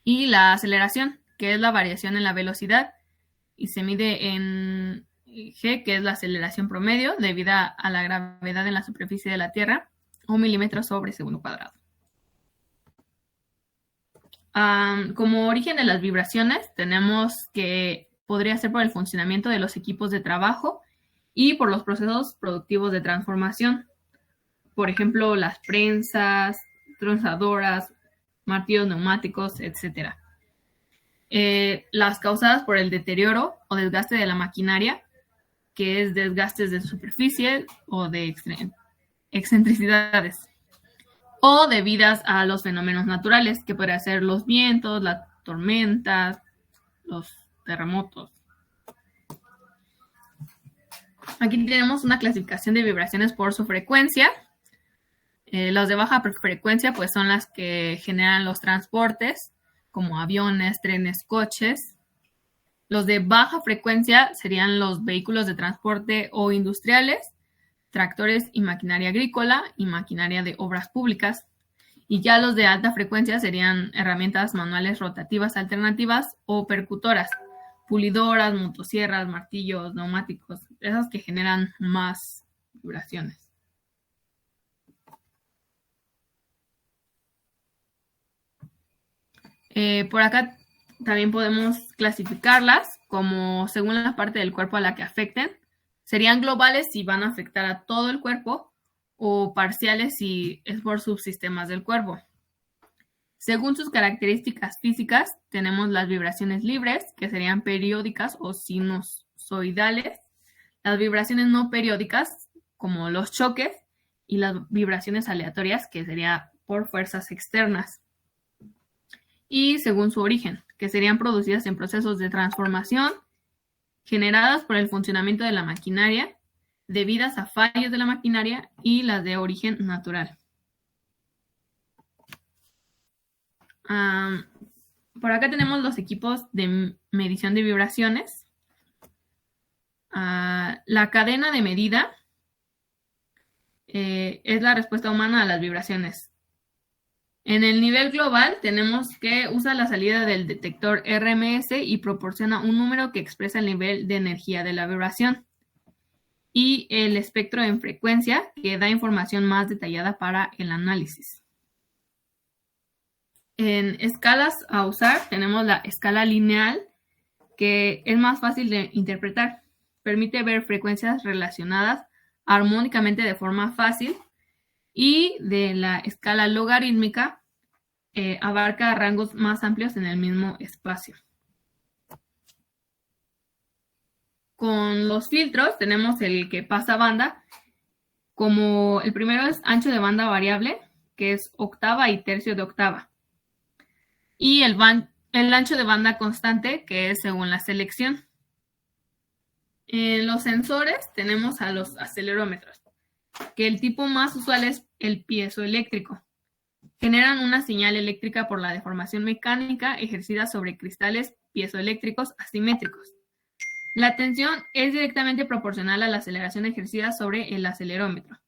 Y la aceleración, que es la variación en la velocidad y se mide en G, que es la aceleración promedio debido a la gravedad en la superficie de la Tierra, o milímetros sobre segundo cuadrado. Como origen de las vibraciones, tenemos que podría ser por el funcionamiento de los equipos de trabajo y por los procesos productivos de transformación. Por ejemplo, las prensas, tronzadoras, martillos neumáticos, etc. Las causadas por el deterioro o desgaste de la maquinaria, que es desgastes de superficie o de excentricidades. o debidas a los fenómenos naturales, que podrían ser los vientos, las tormentas, los terremotos. Aquí tenemos una clasificación de vibraciones por su frecuencia. Las de baja frecuencia pues son las que generan los transportes, como aviones, trenes, coches. Los de baja frecuencia serían los vehículos de transporte o industriales, tractores y maquinaria agrícola y maquinaria de obras públicas. Y ya los de alta frecuencia serían herramientas manuales rotativas alternativas o percutoras, pulidoras, motosierras, martillos, neumáticos, esas que generan más vibraciones. Por acá también podemos clasificarlas como según la parte del cuerpo a la que afecten. Serían globales si van a afectar a todo el cuerpo o parciales si es por subsistemas del cuerpo. Según sus características físicas, tenemos las vibraciones libres, que serían periódicas o sinusoidales, las vibraciones no periódicas, como los choques, y las vibraciones aleatorias, que serían por fuerzas externas. Y según su origen, que serían producidas en procesos de transformación, generadas por el funcionamiento de la maquinaria, debidas a fallos de la maquinaria y las de origen natural. Por acá tenemos los equipos de medición de vibraciones. La cadena de medida es la respuesta humana a las vibraciones. En el nivel global tenemos que usa la salida del detector RMS y proporciona un número que expresa el nivel de energía de la vibración. Y el espectro en frecuencia, que da información más detallada para el análisis. En escalas a usar tenemos la escala lineal, que es más fácil de interpretar. Permite ver frecuencias relacionadas armónicamente de forma fácil. Y de la escala logarítmica abarca rangos más amplios en el mismo espacio. Con los filtros tenemos el que pasa banda, como el primero es ancho de banda variable, que es octava y tercio de octava. Y el ancho de banda constante, que es según la selección. En los sensores tenemos a los acelerómetros, que el tipo más usual es el piezoeléctrico. Generan una señal eléctrica por la deformación mecánica ejercida sobre cristales piezoeléctricos asimétricos. La tensión es directamente proporcional a la aceleración ejercida sobre el acelerómetro.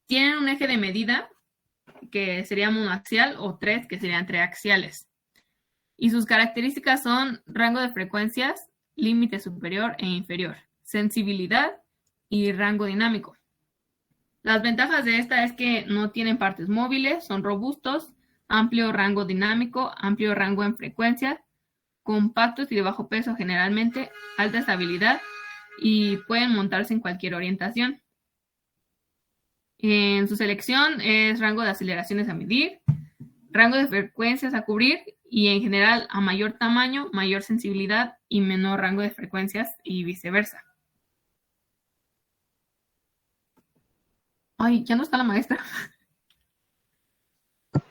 Tienen un eje de medida, que sería monoaxial, o tres, que serían triaxiales. Y sus características son rango de frecuencias, límite superior e inferior, sensibilidad y rango dinámico. Las ventajas de esta es que no tienen partes móviles, son robustos, amplio rango dinámico, amplio rango en frecuencia, compactos y de bajo peso generalmente, alta estabilidad y pueden montarse en cualquier orientación. En su selección es rango de aceleraciones a medir, rango de frecuencias a cubrir y en general a mayor tamaño, mayor sensibilidad y menor rango de frecuencias y viceversa. Ay, ya no está la maestra.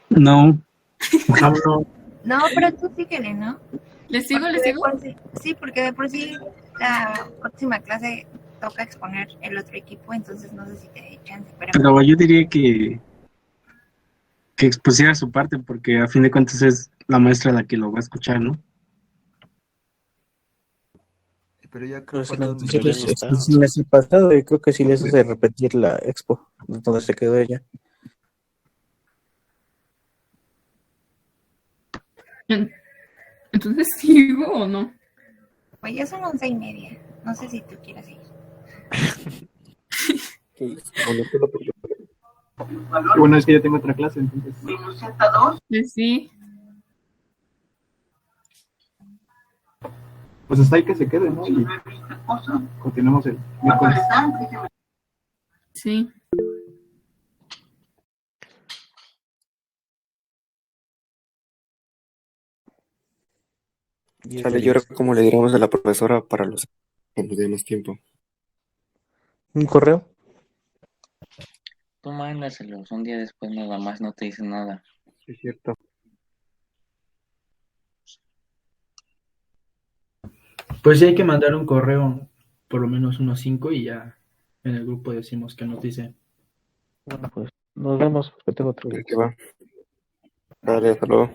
No. No, pero tú síguele, ¿no? ¿Les sigo? Sí, porque de por sí la próxima clase toca exponer el otro equipo, entonces no sé si te dé chance. Pero yo diría que expusiera su parte, porque a fin de cuentas es la maestra la que lo va a escuchar, ¿no? Pero ya Pero creo si la que anterior es el mes pasado, y creo que sí les hace repetir la expo, donde se quedó ella. Entonces, ¿sigo o no? Pues ya son 11:30. No sé si tú quieras ir. Bueno, es que yo tengo otra clase, entonces. Sí. Pues hasta ahí que se quede, ¿no? Y continuamos el miércoles. Sí. Chale, yo creo cómo le diríamos a la profesora para los que nos dé más tiempo. ¿Un correo? tú mándaselos, un día después nada más no te dicen nada. Es cierto. Pues sí hay que mandar un correo, por lo menos unos 5 y ya en el grupo decimos que nos dice. Bueno, pues nos vemos, porque tengo otro. Va. Dale, hasta luego.